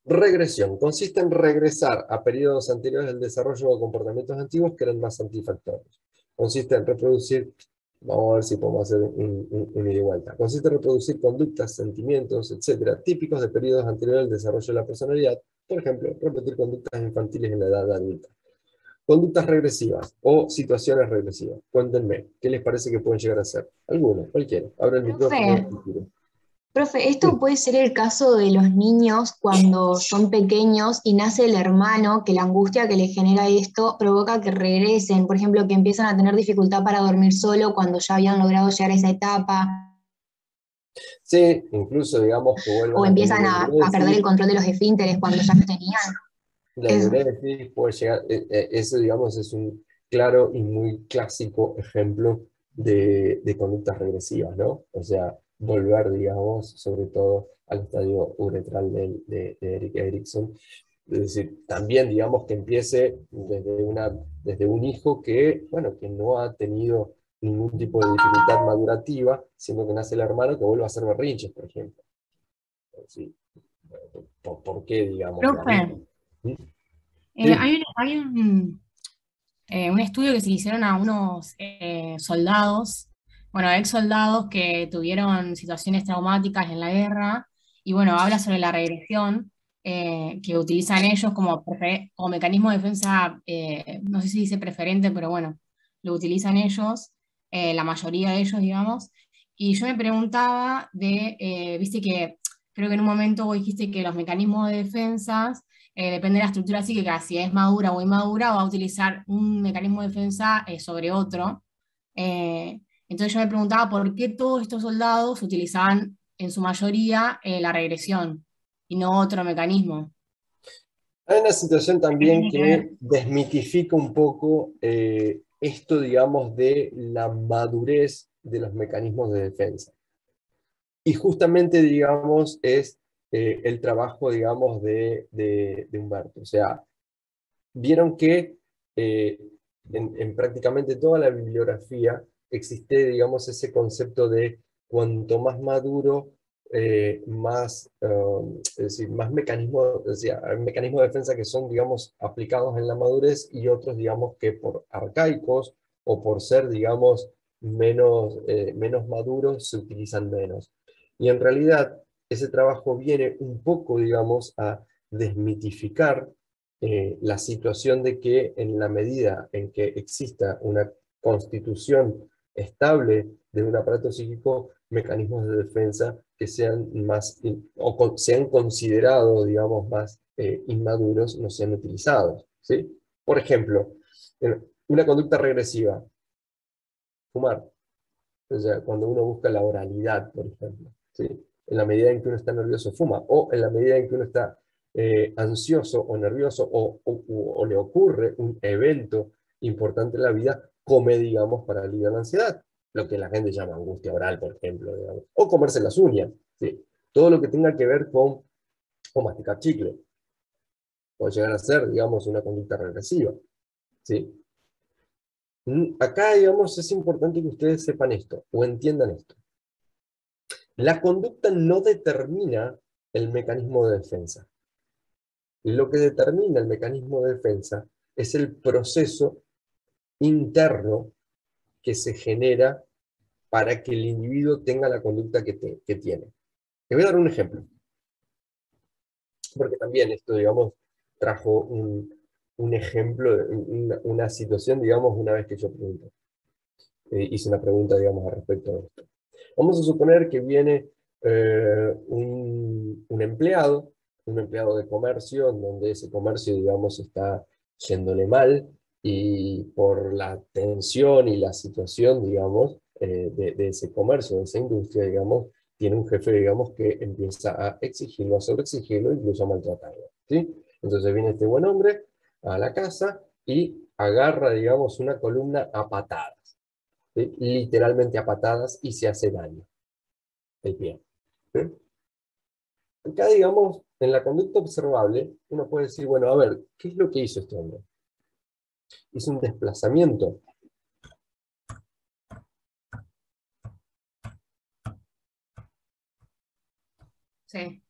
Regresión. Consiste en regresar a periodos anteriores del desarrollo de comportamientos antiguos que eran más satisfactorios. Consiste en reproducir, vamos a ver si podemos hacer un ida y vuelta. Consiste en reproducir conductas, sentimientos, etcétera, típicos de periodos anteriores al desarrollo de la personalidad. Por ejemplo, repetir conductas infantiles en la edad adulta. Conductas regresivas o situaciones regresivas. Cuéntenme, ¿qué les parece que pueden llegar a ser? Algunas, cualquiera. Abra el micrófono. Profe, esto puede ser el caso de los niños cuando son pequeños y nace el hermano, que la angustia que le genera esto provoca que regresen, por ejemplo, que empiezan a tener dificultad para dormir solo cuando ya habían logrado llegar a esa etapa, Sí, incluso digamos que vuelvan o a tener empiezan a perder el control de los esfínteres cuando ya los tenían. la Eso. enuresis puede llegar, eso digamos es un claro y muy clásico ejemplo de conductas regresivas, ¿no? O sea, volver, digamos, sobre todo al estadio uretral de Erik Erikson. Es decir, también digamos que empiece desde un hijo que, bueno, que no ha tenido ningún tipo de dificultad madurativa, siendo que nace el hermano que vuelve a hacer berrinches, por ejemplo. Sí. ¿Por qué, digamos? Profe, ¿Mm? Sí. hay un estudio que se le hicieron a unos soldados, bueno, ex soldados que tuvieron situaciones traumáticas en la guerra, y bueno, habla sobre la regresión que utilizan ellos como mecanismo de defensa, no sé si dice preferente, pero bueno, lo utilizan ellos, la mayoría de ellos, digamos. Y yo me preguntaba viste que creo que en un momento vos dijiste que los mecanismos de defensas depende de la estructura psíquica, si es madura o inmadura, va a utilizar un mecanismo de defensa sobre otro. Eh, entonces yo me preguntaba por qué todos estos soldados utilizaban en su mayoría la regresión y no otro mecanismo. Hay una situación ¿Qué también tiene que ver? que desmitifica un poco esto, digamos, de la madurez de los mecanismos de defensa. Y justamente, digamos, es el trabajo, digamos, de Humberto. O sea, vieron que en prácticamente toda la bibliografía existe, digamos, ese concepto de cuanto más maduro, es decir, más mecanismos, o sea, hay mecanismos de defensa que son, digamos, aplicados en la madurez y otros, digamos, que por arcaicos o por ser, digamos, menos maduros se utilizan menos. Y en realidad ese trabajo viene un poco, digamos, a desmitificar la situación de que en la medida en que exista una constitución estable de un aparato psíquico, mecanismos de defensa que sean más, sean considerados, digamos, más inmaduros, no sean utilizados, ¿sí? Por ejemplo, una conducta regresiva, fumar. O sea, cuando uno busca la oralidad, por ejemplo, ¿sí? En la medida en que uno está nervioso, fuma, o en la medida en que uno está ansioso o nervioso, o le ocurre un evento importante en la vida, come, digamos, para aliviar la ansiedad, lo que la gente llama angustia oral, por ejemplo, digamos. O comerse las uñas, ¿sí? Todo lo que tenga que ver con masticar chicle, puede llegar a ser, digamos, una conducta regresiva, ¿sí? Acá, digamos, es importante que ustedes sepan esto, o entiendan esto. La conducta no determina el mecanismo de defensa. Lo que determina el mecanismo de defensa es el proceso interno que se genera para que el individuo tenga la conducta que tiene. Les voy a dar un ejemplo, porque también esto, digamos, trajo un ejemplo, una situación, digamos, una vez que yo pregunté. Hice una pregunta, digamos, al respecto de esto. Vamos a suponer que viene un empleado de comercio, en donde ese comercio, digamos, está yéndole mal, y por la tensión y la situación, digamos, de ese comercio, de esa industria, digamos, tiene un jefe, digamos, que empieza a exigirlo, a sobreexigirlo, incluso a maltratarlo, ¿sí? Entonces viene este buen hombre a la casa y agarra, digamos, una columna a patadas, ¿sí? Literalmente a patadas, y se hace daño el pie. ¿Sí? Acá, digamos, en la conducta observable, uno puede decir, bueno, a ver, ¿qué es lo que hizo este hombre? Hizo un desplazamiento. Sí.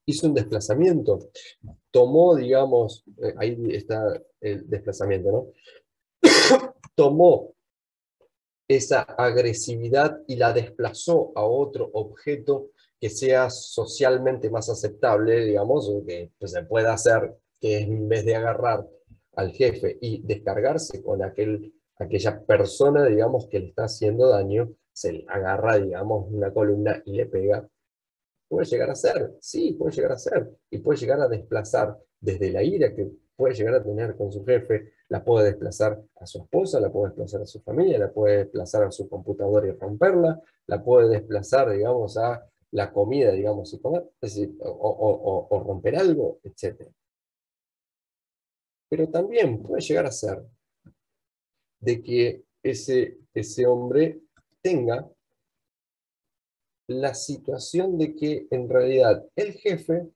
Hizo un desplazamiento. Tomó, digamos, ahí está el desplazamiento, ¿no? Tomó esa agresividad y la desplazó a otro objeto que sea socialmente más aceptable, digamos, o que pues, se pueda hacer, que en vez de agarrar al jefe y descargarse con aquella persona, digamos, que le está haciendo daño, se le agarra, digamos, una columna y le pega. Puede llegar a ser, sí, puede llegar a ser, y puede llegar a desplazar desde la ira que puede llegar a tener con su jefe, la puede desplazar a su esposa, la puede desplazar a su familia, la puede desplazar a su computadora y romperla, la puede desplazar, digamos, a la comida, digamos, y comer, es decir, o romper algo, etc. Pero también puede llegar a ser de que ese hombre tenga la situación de que en realidad el jefe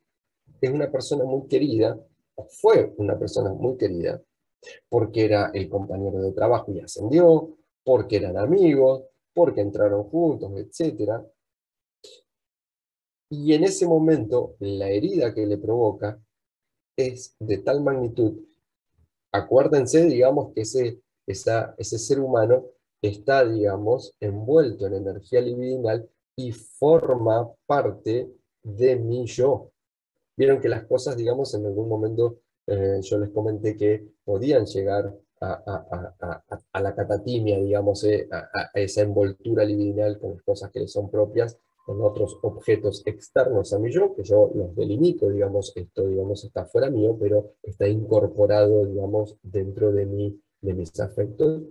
es una persona muy querida, o fue una persona muy querida, porque era el compañero de trabajo y ascendió, porque eran amigos, porque entraron juntos, etc. Y en ese momento, la herida que le provoca es de tal magnitud. Acuérdense, digamos, que ese ser humano está, digamos, envuelto en energía libidinal y forma parte de mi yo. Vieron que las cosas, digamos, en algún momento yo les comenté que podían llegar a la catatimia, digamos, a esa envoltura libidinal con las cosas que le son propias, con otros objetos externos a mí yo, que yo los delimito, digamos, esto, digamos, está fuera mío, pero está incorporado, digamos, dentro de mis afectos.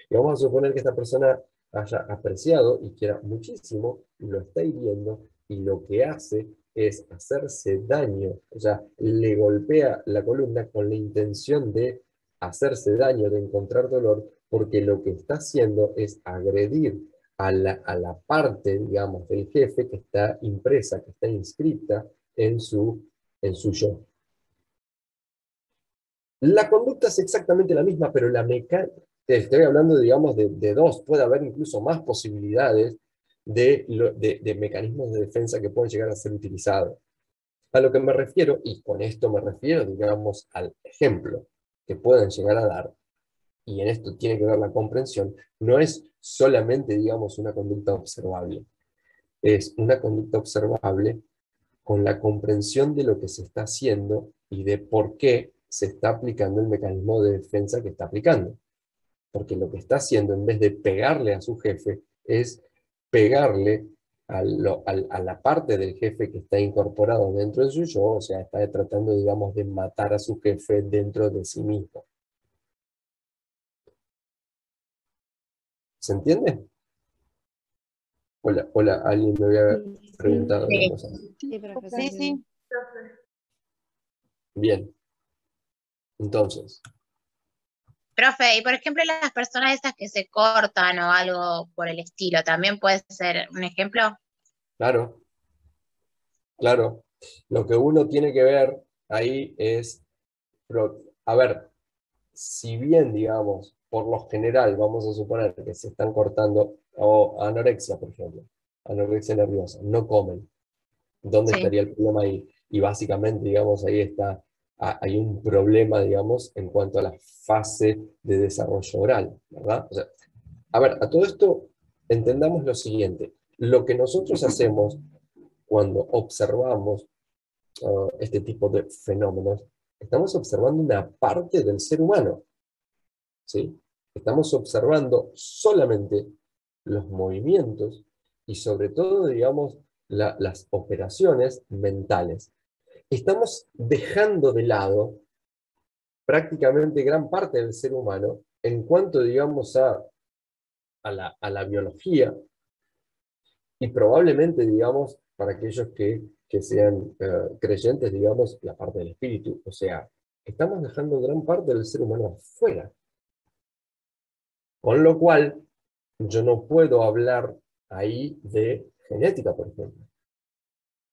Y vamos a suponer que esta persona haya apreciado y quiera muchísimo, y lo está hiriendo, y lo que hace es hacerse daño, o sea, le golpea la columna con la intención de hacerse daño, de encontrar dolor, porque lo que está haciendo es agredir a la parte, digamos, del jefe que está impresa, que está inscrita en su yo. La conducta es exactamente la misma, pero la mecánica, te estoy hablando, digamos, de dos, puede haber incluso más posibilidades de mecanismos de defensa que pueden llegar a ser utilizados. A lo que me refiero, y con esto me refiero, digamos, al ejemplo que pueden llegar a dar, y en esto tiene que ver la comprensión, no es solamente, digamos, una conducta observable, es una conducta observable con la comprensión de lo que se está haciendo y de por qué se está aplicando el mecanismo de defensa que está aplicando. Porque lo que está haciendo, en vez de pegarle a su jefe, es pegarle a la parte del jefe que está incorporado dentro de su yo, o sea, está tratando, digamos, de matar a su jefe dentro de sí mismo. ¿Se entiende? Hola, alguien me había preguntado una cosa. Sí, profe. Sí. Bien. Entonces, Profe, y por ejemplo las personas esas que se cortan o algo por el estilo, ¿también puede ser un ejemplo? claro, claro. Lo que uno tiene que ver ahí es, a ver, si bien, digamos, por lo general, vamos a suponer que se están cortando, o anorexia, por ejemplo, anorexia nerviosa, no comen, ¿dónde Sí. estaría el problema ahí? Y básicamente, digamos, ahí está, hay un problema, digamos, en cuanto a la fase de desarrollo oral, ¿verdad? O sea, a ver, a todo esto entendamos lo siguiente, lo que nosotros hacemos cuando observamos este tipo de fenómenos, estamos observando una parte del ser humano, ¿sí? Estamos observando solamente los movimientos y sobre todo, digamos, las operaciones mentales. Estamos dejando de lado prácticamente gran parte del ser humano en cuanto, digamos, a la biología y probablemente, digamos, para aquellos que sean creyentes, digamos, la parte del espíritu. O sea, estamos dejando gran parte del ser humano afuera. Con lo cual, yo no puedo hablar ahí de genética, por ejemplo,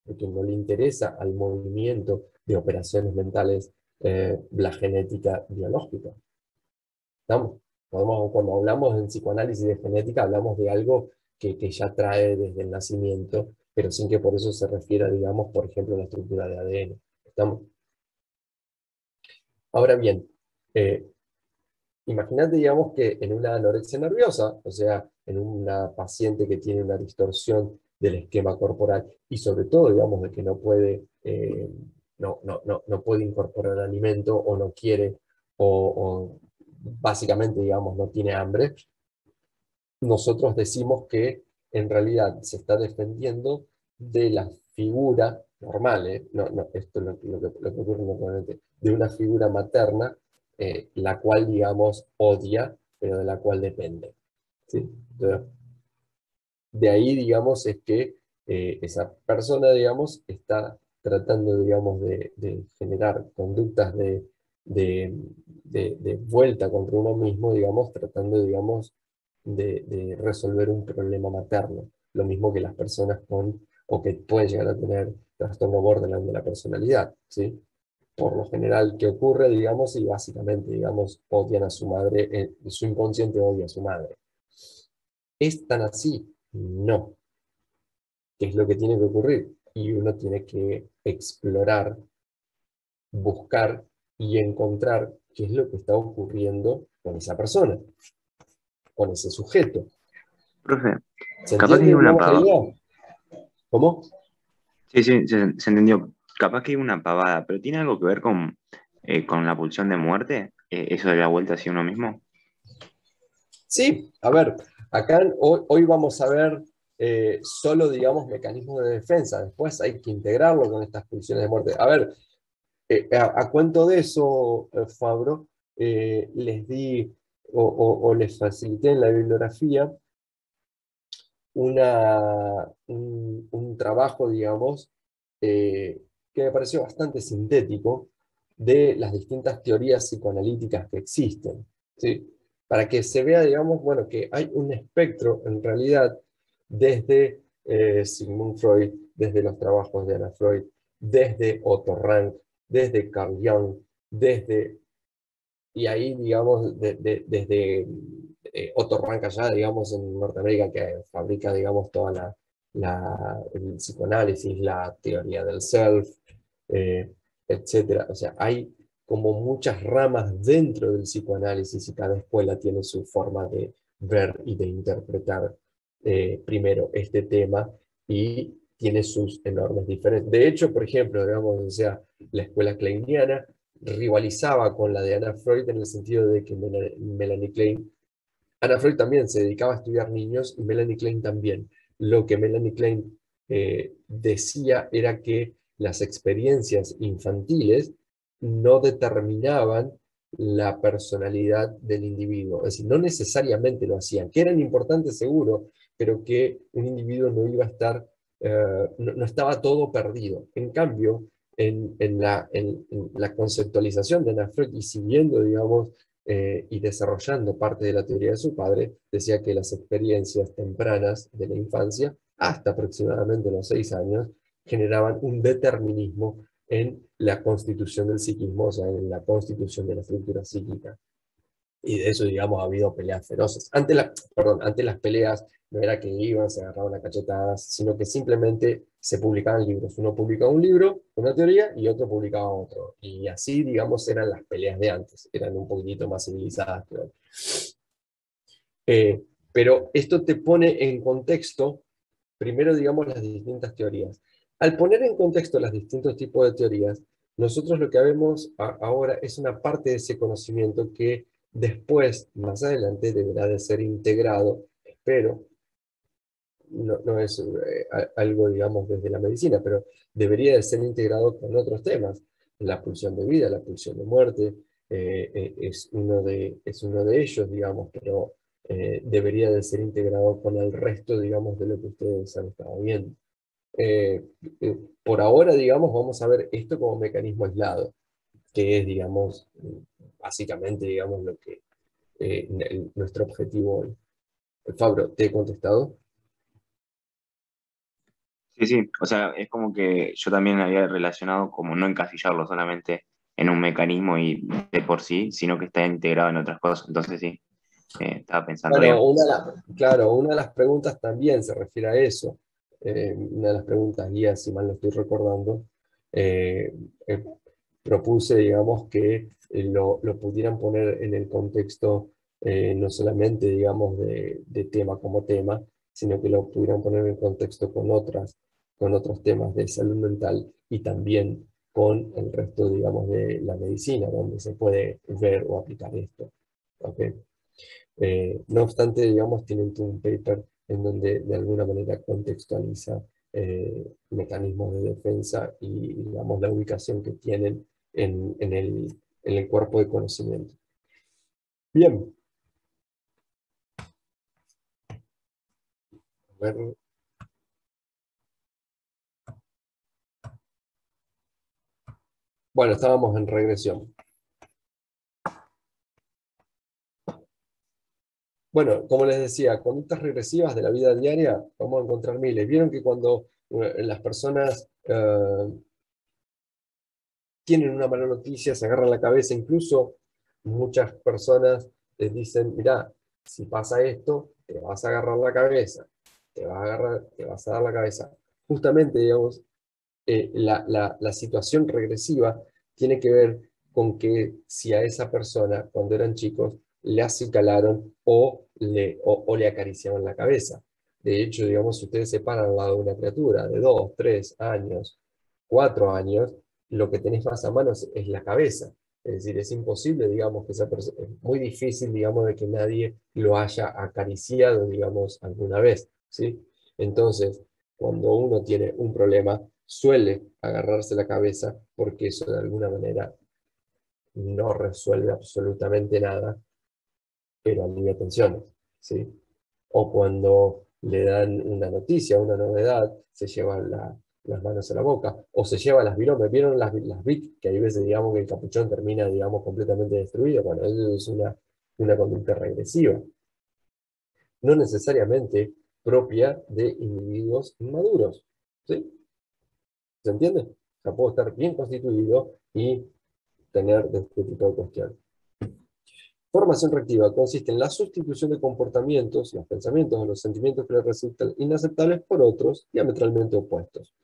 porque no le interesa al movimiento de operaciones mentales la genética biológica. ¿Estamos? Cuando hablamos en psicoanálisis de genética, hablamos de algo que ya trae desde el nacimiento, pero sin que por eso se refiera, digamos, por ejemplo, a la estructura de ADN. ¿Estamos? Ahora bien, imagínate, digamos, que en una anorexia nerviosa, o sea, en una paciente que tiene una distorsión del esquema corporal y sobre todo, digamos, de que no puede, no puede incorporar alimento o no quiere, o básicamente, digamos, no tiene hambre, nosotros decimos que en realidad se está defendiendo de la figura normal, esto es lo que ocurre normalmente, de una figura materna, la cual, digamos, odia, pero de la cual depende. ¿Sí? Entonces, de ahí, digamos, es que esa persona, digamos, está tratando, digamos, de generar conductas de vuelta contra uno mismo, digamos, tratando, digamos, de resolver un problema materno. Lo mismo que las personas o que pueden llegar a tener trastorno borderline de la personalidad, ¿sí? Por lo general, ¿qué ocurre, digamos? Y básicamente, digamos, odian a su madre, su inconsciente odia a su madre. ¿Es tan así? No. ¿Qué es lo que tiene que ocurrir? y uno tiene que explorar, buscar y encontrar qué es lo que está ocurriendo con esa persona, con ese sujeto. Profe, ¿Se capaz que entiende, hay una digamos, la pavada. idea? ¿Cómo? Sí, sí, se entendió. Capaz que hay una pavada, pero ¿tiene algo que ver con la pulsión de muerte? ¿Eso de la vuelta hacia uno mismo? Sí, a ver, acá hoy vamos a ver solo, digamos, mecanismos de defensa. Después hay que integrarlo con estas pulsiones de muerte. A ver, a cuento de eso, Fabro, les di o les facilité en la bibliografía un trabajo, digamos, que me pareció bastante sintético de las distintas teorías psicoanalíticas que existen, ¿sí? Para que se vea, digamos, bueno, que hay un espectro en realidad desde Sigmund Freud, desde los trabajos de Anna Freud, desde Otto Rank, desde Carl Jung, desde, y ahí, digamos, desde Otto Rank allá, digamos, en Norteamérica, que fabrica, digamos, toda el psicoanálisis, la teoría del self, eh, etcétera. O sea, hay como muchas ramas dentro del psicoanálisis y cada escuela tiene su forma de ver y de interpretar primero este tema y tiene sus enormes diferencias. De hecho, por ejemplo, digamos, o sea, la escuela kleiniana rivalizaba con la de Anna Freud en el sentido de que Melanie Klein, Anna Freud también se dedicaba a estudiar niños y Melanie Klein también. Lo que Melanie Klein decía era que las experiencias infantiles no determinaban la personalidad del individuo, es decir, no necesariamente lo hacían, que eran importantes seguro, pero que un individuo no iba a estar, no estaba todo perdido. En cambio, en la conceptualización de Anna Freud y siguiendo, digamos, y desarrollando parte de la teoría de su padre, decía que las experiencias tempranas de la infancia, hasta aproximadamente los 6 años, generaban un determinismo en la constitución del psiquismo, o sea, en la constitución de la estructura psíquica. Y de eso, digamos, ha habido peleas feroces. Antes las peleas no era que iban, se agarraban a cachetadas, sino que simplemente se publicaban libros. Uno publicaba un libro, una teoría, y otro publicaba otro. Y así, digamos, eran las peleas de antes. Eran un poquitito más civilizadas que hoy. Pero esto te pone en contexto, primero, digamos, las distintas teorías. Al poner en contexto los distintos tipos de teorías, nosotros lo que vemos ahora es una parte de ese conocimiento que después, más adelante, deberá de ser integrado, pero no es algo, digamos, desde la medicina, pero debería de ser integrado con otros temas. La pulsión de vida, la pulsión de muerte, es uno de ellos, digamos, pero debería de ser integrado con el resto, digamos, de lo que ustedes han estado viendo. Por ahora, digamos, vamos a ver esto como mecanismo aislado, que es, digamos, básicamente, digamos, lo que nuestro objetivo hoy. Fabro, ¿te he contestado? Sí, sí, o sea, es como que yo también había relacionado como no encasillarlo solamente en un mecanismo y de por sí, sino que está integrado en otras cosas. Entonces sí, estaba pensando Bueno, bien. claro, una de las preguntas también se refiere a eso. Una de las preguntas guías, si mal no estoy recordando, eh, eh, propuse, digamos, que lo pudieran poner en el contexto no solamente, digamos, de tema como tema, sino que lo pudieran poner en contexto con otros temas de salud mental y también con el resto, digamos, de la medicina, donde se puede ver o aplicar esto. ¿Ok? No obstante, digamos, tienen todo un paper en donde de alguna manera contextualiza mecanismos de defensa y, digamos, la ubicación que tienen en el cuerpo de conocimiento. Bien. A ver. Bueno, estábamos en regresión. Bueno, como les decía, conductas regresivas de la vida diaria, vamos a encontrar miles. Vieron que cuando las personas tienen una mala noticia, se agarran la cabeza, incluso muchas personas les dicen, mirá, si pasa esto, te vas a agarrar la cabeza, te vas a dar la cabeza. Justamente, digamos, la situación regresiva tiene que ver con que si a esa persona, cuando eran chicos, le acicalaron o le acariciaban la cabeza. De hecho, digamos, si ustedes se paran al lado de una criatura de 2, 3 años, 4 años, lo que tenés más a mano es la cabeza. Es decir, es imposible, digamos, que esa persona, es muy difícil, digamos, de que nadie lo haya acariciado, digamos, alguna vez, ¿sí? Entonces, cuando uno tiene un problema, suele agarrarse la cabeza porque eso de alguna manera no resuelve absolutamente nada, pero alivia tensiones, ¿sí? O cuando le dan una noticia, una novedad, se lleva las manos a la boca, o se lleva las viromes. ¿Vieron las BIC? Que hay veces, digamos, que el capuchón termina, digamos, completamente destruido. Bueno, eso es una conducta regresiva. No necesariamente propia de individuos inmaduros, ¿sí? ¿Se entiende? O sea, puedo estar bien constituido y tener de este tipo de cuestiones. Formación reactiva consiste en la sustitución de comportamientos, los pensamientos o los sentimientos que les resultan inaceptables por otros diametralmente opuestos.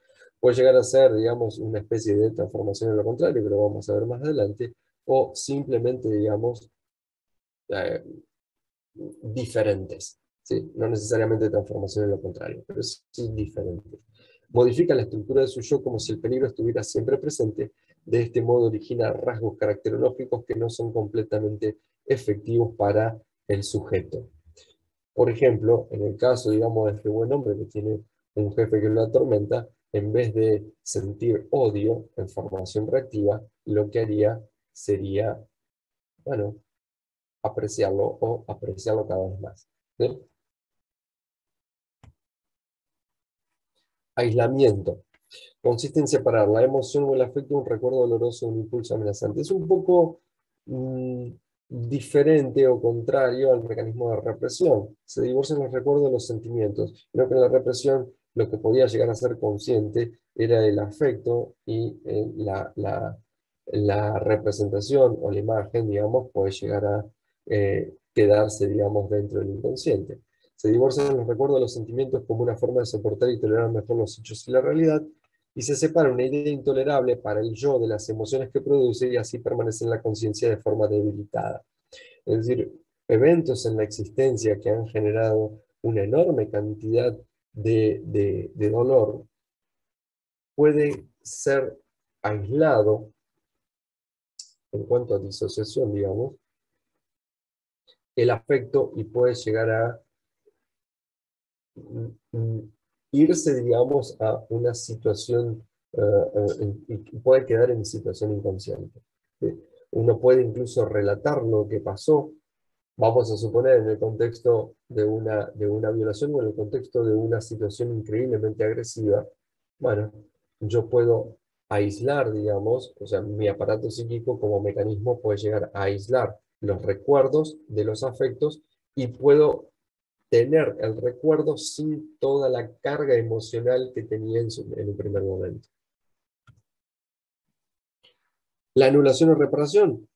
Puede llegar a ser, digamos, una especie de transformación en lo contrario, que lo vamos a ver más adelante, o simplemente, digamos, diferentes, ¿sí? No necesariamente transformación en lo contrario, pero sí diferentes. Modifica la estructura de su yo como si el peligro estuviera siempre presente. De este modo origina rasgos caracterológicos que no son completamente efectivos para el sujeto. Por ejemplo, en el caso, digamos, de este buen hombre que tiene un jefe que lo atormenta, en vez de sentir odio en formación reactiva, lo que haría sería, bueno, apreciarlo o apreciarlo cada vez más, ¿sí? Aislamiento. Consiste en separar la emoción o el afecto de un recuerdo doloroso o un impulso amenazante. Es un poco diferente o contrario al mecanismo de represión. Se divorcian los recuerdos de los sentimientos. Creo que en la represión lo que podía llegar a ser consciente era el afecto y la representación o la imagen, digamos, puede llegar a quedarse, digamos, dentro del inconsciente. Se divorcian los recuerdos de los sentimientos como una forma de soportar y tolerar mejor los hechos y la realidad, y se separa una idea intolerable para el yo de las emociones que produce y así permanece en la conciencia de forma debilitada. Es decir, eventos en la existencia que han generado una enorme cantidad de dolor puede ser aislado en cuanto a disociación, digamos, el afecto y puede llegar a irse, digamos, a una situación, y puede quedar en situación inconsciente, ¿sí? Uno puede incluso relatar lo que pasó, vamos a suponer en el contexto de una violación o en el contexto de una situación increíblemente agresiva. Bueno, yo puedo aislar, digamos, o sea, mi aparato psíquico como mecanismo puede llegar a aislar los recuerdos de los afectos y puedo tener el recuerdo sin toda la carga emocional que tenía en un primer momento. La anulación o reparación.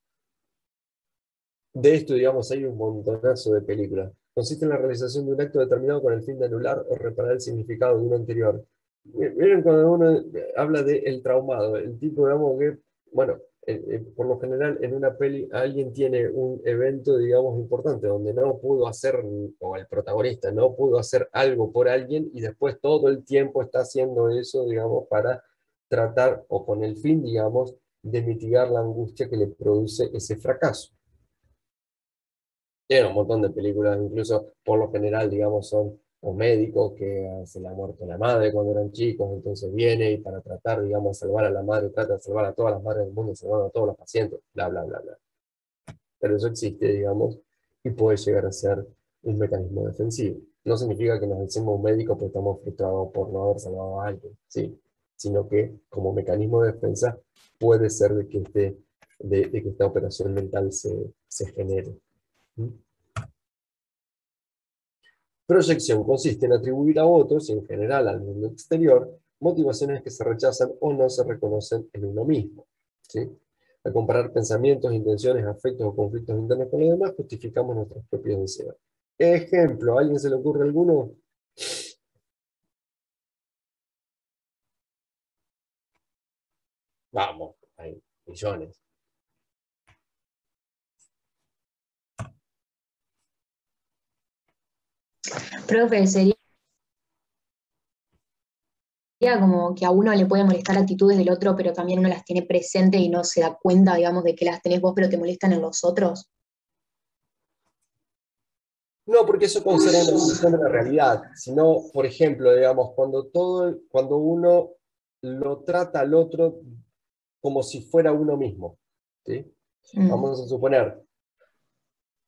De esto, digamos, hay un montonazo de películas. Consiste en la realización de un acto determinado con el fin de anular o reparar el significado de uno anterior. Miren cuando uno habla de el traumado, el tipo, digamos, que, bueno, por lo general en una peli alguien tiene un evento, digamos, importante, donde no pudo hacer, o el protagonista no pudo hacer algo por alguien y después todo el tiempo está haciendo eso, digamos, para tratar, o con el fin, digamos, de mitigar la angustia que le produce ese fracaso. Tiene un montón de películas, incluso por lo general, digamos, son o médicos que se le ha muerto la madre cuando eran chicos, entonces viene y para tratar, digamos, de salvar a la madre, trata de salvar a todas las madres del mundo, salvar a todos los pacientes, bla, bla, bla, bla. Pero eso existe, digamos, y puede llegar a ser un mecanismo defensivo. No significa que nos decimos un médico porque estamos frustrados por no haber salvado a alguien, ¿sí? Sino que como mecanismo de defensa puede ser de que esta operación mental se genere. Proyección consiste en atribuir a otros, y en general al mundo exterior, motivaciones que se rechazan o no se reconocen en uno mismo, ¿sí? Al comparar pensamientos, intenciones, afectos o conflictos internos con los demás, justificamos nuestros propios deseos. Ejemplo, ¿a alguien se le ocurre alguno? Vamos, hay millones. Profe, sería como que a uno le puede molestar actitudes del otro, pero también uno las tiene presente y no se da cuenta, digamos, de que las tenés vos, pero te molestan en los otros. No, porque eso considera una ilusión de la realidad, sino, por ejemplo, digamos, cuando uno lo trata al otro como si fuera uno mismo, ¿sí? Vamos a suponer,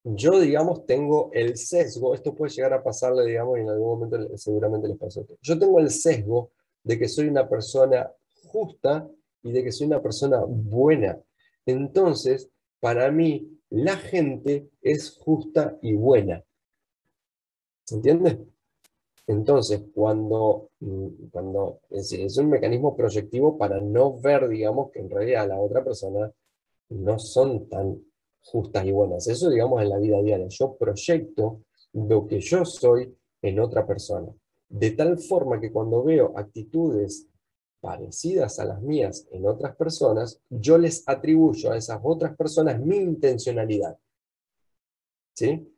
yo, digamos, tengo el sesgo, esto puede llegar a pasarle, digamos, y en algún momento seguramente les pasó esto. Yo tengo el sesgo de que soy una persona justa y de que soy una persona buena. Entonces, para mí, la gente es justa y buena. ¿Se entiende? Entonces, es un mecanismo proyectivo para no ver, digamos, que en realidad la otra persona no son tan justas y buenas. Eso, digamos, en la vida diaria. Yo proyecto lo que yo soy en otra persona. De tal forma que cuando veo actitudes parecidas a las mías en otras personas, yo les atribuyo a esas otras personas mi intencionalidad. ¿Sí?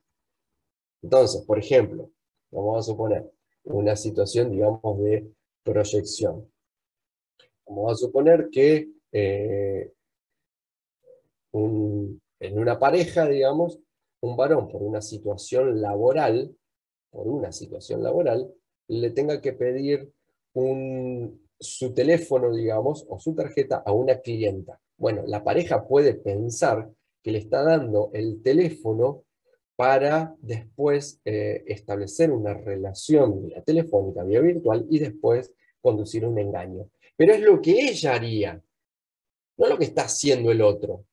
Entonces, por ejemplo, vamos a suponer una situación, digamos, de proyección. Vamos a suponer que en una pareja, digamos, un varón por una situación laboral, le tenga que pedir su teléfono, digamos, o su tarjeta a una clienta. Bueno, la pareja puede pensar que le está dando el teléfono para después establecer una relación vía telefónica, vía virtual, y después conducir un engaño. Pero es lo que ella haría, no lo que está haciendo el otro.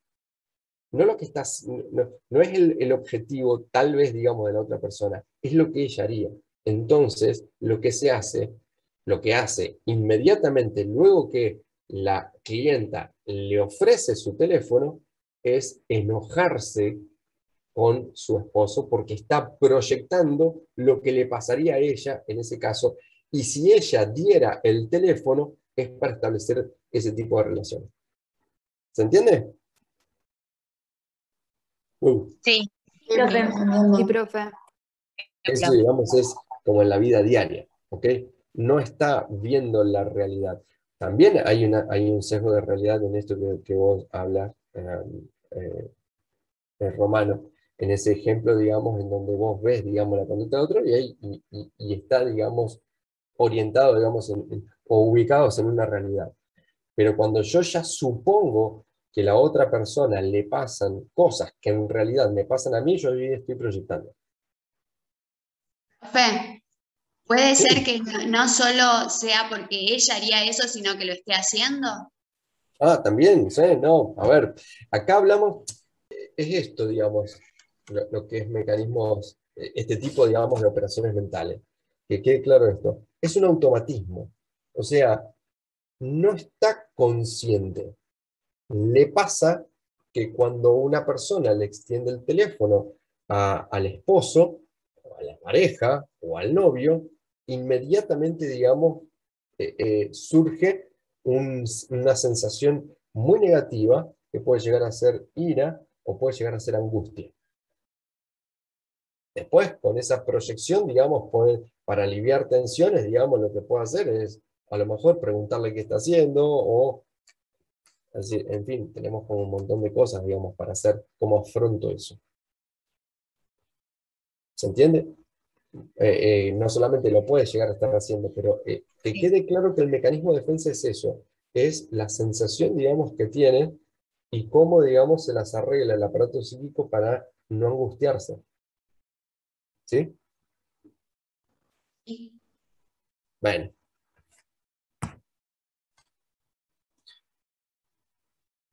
No, no es el objetivo, tal vez, digamos, de la otra persona, es lo que ella haría. Entonces, lo que hace inmediatamente luego que la clienta le ofrece su teléfono, es enojarse con su esposo porque está proyectando lo que le pasaría a ella en ese caso. Y si ella diera el teléfono, es para establecer ese tipo de relación. ¿Se entiende? Sí. Profe. Sí, profe. Eso, digamos, es como en la vida diaria, ¿ok? No está viendo la realidad. También hay un sesgo de realidad en esto que vos hablas, Romano, en ese ejemplo, digamos, en donde vos ves, digamos, la conducta de otro y está, digamos, orientado, digamos, o ubicados en una realidad. Pero cuando yo ya supongo que a la otra persona le pasan cosas que en realidad me pasan a mí, yo ahí estoy proyectando. Profe, puede Sí. ser que no solo sea porque ella haría eso, sino que lo esté haciendo. También, sí, no, a ver, acá hablamos, es esto, digamos, lo que es mecanismos, este tipo, digamos, de operaciones mentales. Que quede claro esto, es un automatismo, o sea, no está consciente. Le pasa que cuando una persona le extiende el teléfono al esposo, o a la pareja, o al novio, inmediatamente, digamos, surge una sensación muy negativa que puede llegar a ser ira o puede llegar a ser angustia. Después, con esa proyección, digamos, para aliviar tensiones, digamos, lo que puede hacer es a lo mejor preguntarle qué está haciendo o, es decir, en fin, tenemos como un montón de cosas, digamos, para hacer, cómo afronto eso. ¿Se entiende? No solamente lo puede llegar a estar haciendo, pero que quede claro que el mecanismo de defensa es eso, es la sensación, digamos, que tiene y cómo, digamos, se las arregla el aparato psíquico para no angustiarse. ¿Sí? Bueno.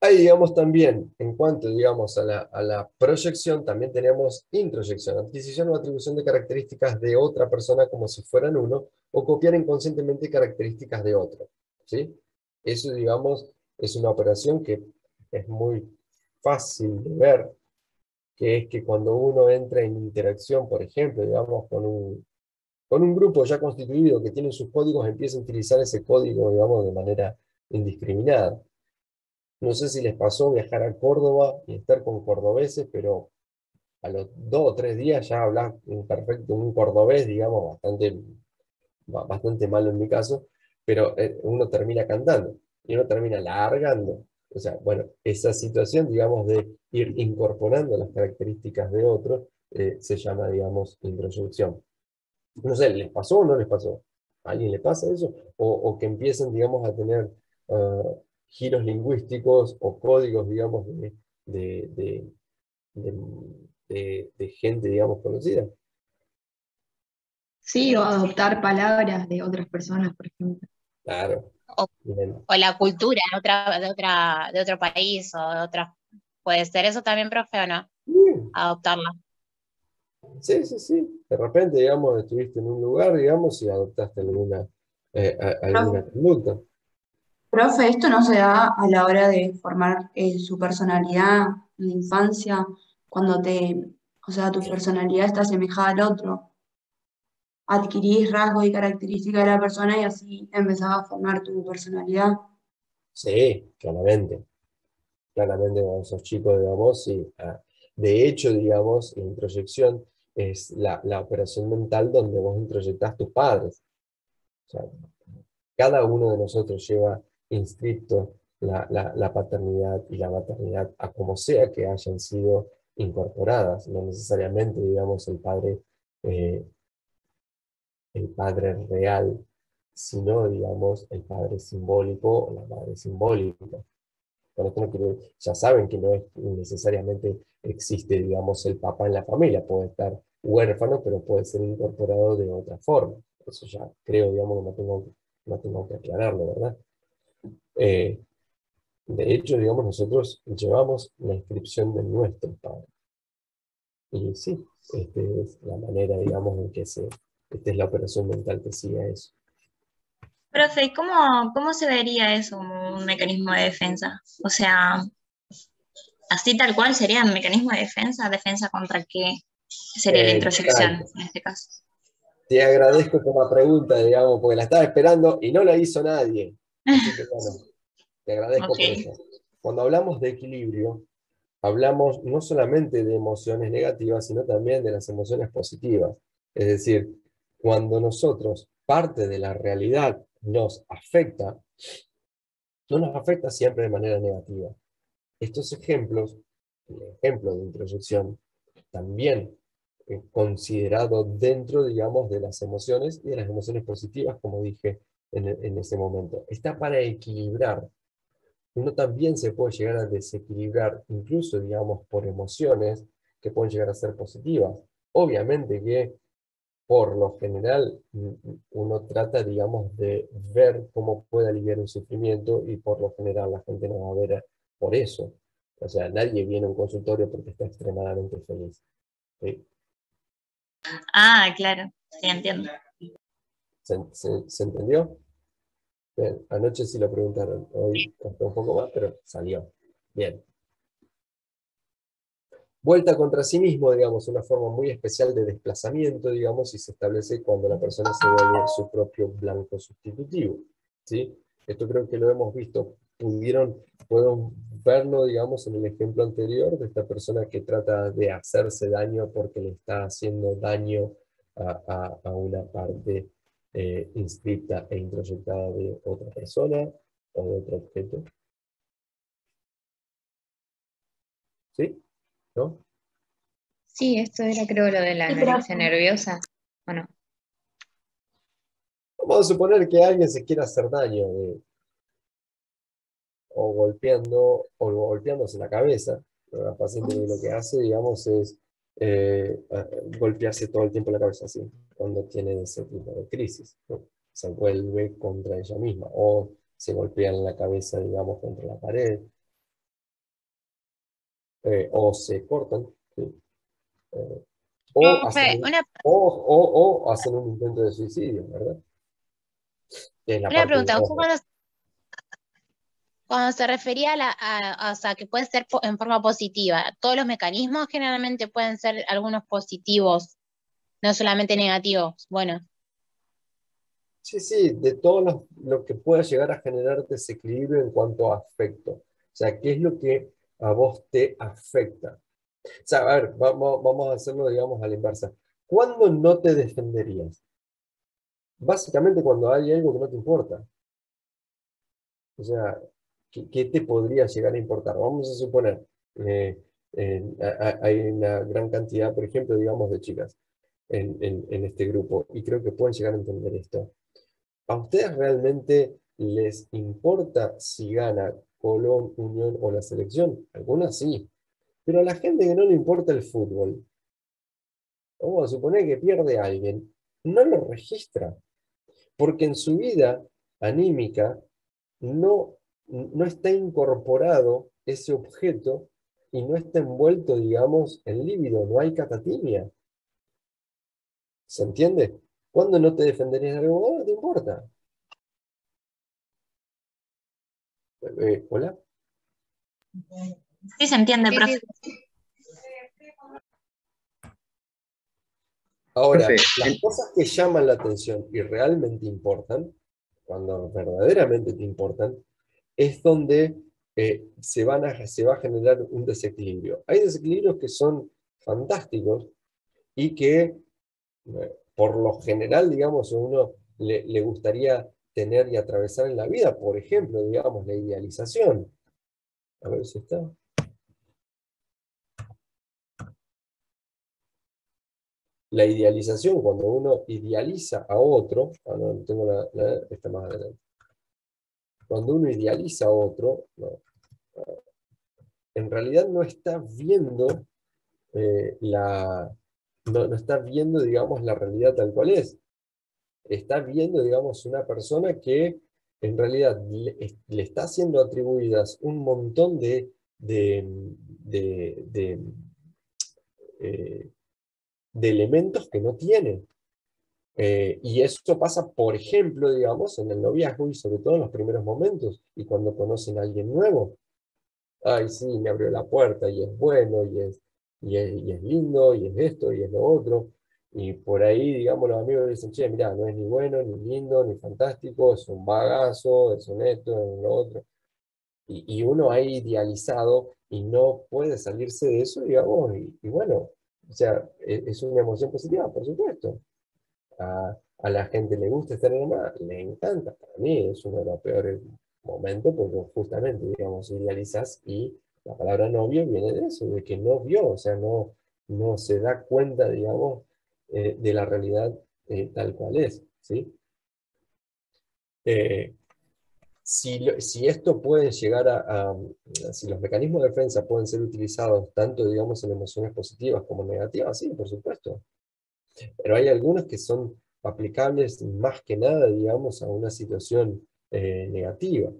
Ahí, digamos, también, en cuanto, digamos, a la proyección, también tenemos introyección, adquisición o atribución de características de otra persona como si fueran uno, o copiar inconscientemente características de otro, ¿sí? Eso, digamos, es una operación que es muy fácil de ver, que es que cuando uno entra en interacción, por ejemplo, digamos, con un grupo ya constituido que tiene sus códigos, empieza a utilizar ese código, digamos, de manera indiscriminada. No sé si les pasó viajar a Córdoba y estar con cordobeses, pero a los 2 o 3 días ya hablas un cordobés, digamos, bastante malo en mi caso, pero uno termina cantando y uno termina largando. O sea, bueno, esa situación, digamos, de ir incorporando las características de otro, se llama, digamos, introyección. No sé, ¿les pasó o no les pasó? ¿A alguien le pasa eso? O que empiecen, digamos, a tener ah, giros lingüísticos o códigos, digamos, de, de, de, de gente, digamos, conocida. Sí, o adoptar palabras de otras personas, por ejemplo. Claro. O, Bien. o la cultura de otro país o de otra. Puede ser eso también, profe, o no, adoptarla. Sí, sí, sí. De repente, digamos, estuviste en un lugar, digamos, y adoptaste alguna conducta. Profe, esto no se da a la hora de formar su personalidad en la infancia, cuando o sea, tu personalidad está asemejada al otro. Adquirís rasgos y características de la persona y así empezás a formar tu personalidad. Sí, claramente. Claramente cuando sos chico, digamos, sí. De hecho, digamos, la introyección es la operación mental donde vos introyectás tus padres. O sea, cada uno de nosotros lleva inscripto la paternidad y la maternidad a como sea que hayan sido incorporadas, no necesariamente, digamos, eh, el padre real, sino, digamos, el padre simbólico o la madre simbólica. Con esto no ya saben que no es necesariamente existe, digamos, el papá en la familia, puede estar huérfano, pero puede ser incorporado de otra forma. Eso ya creo, digamos, que no tengo que aclararlo, ¿verdad? Eh, de hecho, digamos, nosotros llevamos la inscripción de nuestro padre. Y sí, esta es la manera, digamos, en que esta es la operación mental que sigue eso. Profe, ¿y cómo se vería eso como un mecanismo de defensa? O sea, así tal cual sería un mecanismo de defensa, defensa contra qué sería la introyección Exacto. en este caso. Te agradezco por la pregunta, digamos, porque la estaba esperando y no la hizo nadie. Así que bueno, te agradezco Ok. por eso. Cuando hablamos de equilibrio, hablamos no solamente de emociones negativas, sino también de las emociones positivas. Es decir, cuando nosotros parte de la realidad nos afecta, no nos afecta siempre de manera negativa. Estos ejemplos, el ejemplo de introyección, también considerado dentro, digamos, de las emociones y de las emociones positivas, como dije en ese momento. Está para equilibrar. Uno también se puede llegar a desequilibrar, incluso, digamos, por emociones que pueden llegar a ser positivas. Obviamente que, por lo general, uno trata, digamos, de ver cómo puede aliviar un sufrimiento y por lo general la gente no va a ver por eso. O sea, nadie viene a un consultorio porque está extremadamente feliz. ¿Sí? Ah, claro, sí, entiendo. ¿Se entendió? Bien, anoche sí lo preguntaron, hoy costó un poco más, pero salió. Bien. Vuelta contra sí mismo, digamos, una forma muy especial de desplazamiento, digamos, y se establece cuando la persona se vuelve su propio blanco sustitutivo. ¿Sí? Esto creo que lo hemos visto. Puedo verlo, digamos, en el ejemplo anterior de esta persona que trata de hacerse daño porque le está haciendo daño a una parte inscripta e introyectada de otra persona o de otro objeto. ¿Sí? ¿No? Sí, esto era creo lo de la Sí, pero anorexia nerviosa, ¿o no? Vamos a suponer que alguien se quiera hacer daño o golpeándose la cabeza. La paciente lo que hace, digamos, es golpearse todo el tiempo la cabeza así, cuando tiene ese tipo de crisis, ¿no? Se vuelve contra ella misma, o se golpea en la cabeza, digamos, contra la pared, o se cortan, ¿sí? O Profe, hacen un intento de suicidio, ¿verdad? Que es la una parte pregunta. de Usted cuando se refería o sea, que puede ser en forma positiva, todos los mecanismos generalmente pueden ser algunos positivos, no solamente negativos. Bueno, Sí, sí, de todo lo que pueda llegar a generar desequilibrio en cuanto a afecto. sea, ¿qué es lo que a vos te afecta? O sea, a ver, vamos a hacerlo, digamos, a la inversa. ¿Cuándo no te defenderías? Básicamente cuando hay algo que no te importa. O sea, ¿qué te podría llegar a importar? Vamos a suponer, hay una gran cantidad, por ejemplo, digamos, de chicas en este grupo, y creo que pueden llegar a entender esto. ¿A ustedes realmente les importa si gana Colón, Unión o la selección? Algunas sí, pero a la gente que no le importa el fútbol, vamos a suponer que pierde a alguien, no lo registra, porque en su vida anímica no está incorporado ese objeto y no está envuelto, digamos, en líbido, no hay catatinia. ¿Se entiende? ¿Cuándo no te defenderías de algo? No te importa. ¿Hola? Sí, se entiende, Sí, profe. sí. Ahora, Profe, las cosas que llaman la atención y realmente importan, cuando verdaderamente te importan, es donde se va a generar un desequilibrio. Hay desequilibrios que son fantásticos y que por lo general, digamos, a uno le gustaría tener y atravesar en la vida. Por ejemplo, digamos, la idealización. A ver si está. La idealización, cuando uno idealiza a otro, no, tengo esta más adelante. Cuando uno idealiza a otro, no, en realidad no está viendo no está viendo, digamos, la realidad tal cual es. Está viendo, digamos, una persona que en realidad le está siendo atribuidas un montón de, eh, de elementos que no tiene. Y eso pasa, por ejemplo, digamos, en el noviazgo y sobre todo en los primeros momentos y cuando conocen a alguien nuevo. Ay, sí, me abrió la puerta y es bueno y es lindo y es esto y es lo otro. Y por ahí, digamos, los amigos dicen, che, mirá, no es ni bueno, ni lindo, ni fantástico, es un bagazo, es un esto, es lo otro. Y uno ha idealizado y no puede salirse de eso, digamos, y bueno, o sea, es una emoción positiva, por supuesto. A la gente le gusta estar enamorada, le encanta. Para mí es uno de los peores momentos porque justamente, digamos, idealizas y la palabra novio viene de eso, de que no vio, o sea, no se da cuenta, digamos, de la realidad tal cual es, ¿sí? Si esto puede llegar si los mecanismos de defensa pueden ser utilizados tanto, digamos, en emociones positivas como negativas, sí, por supuesto. Pero hay algunos que son aplicables más que nada, digamos, a una situación negativa.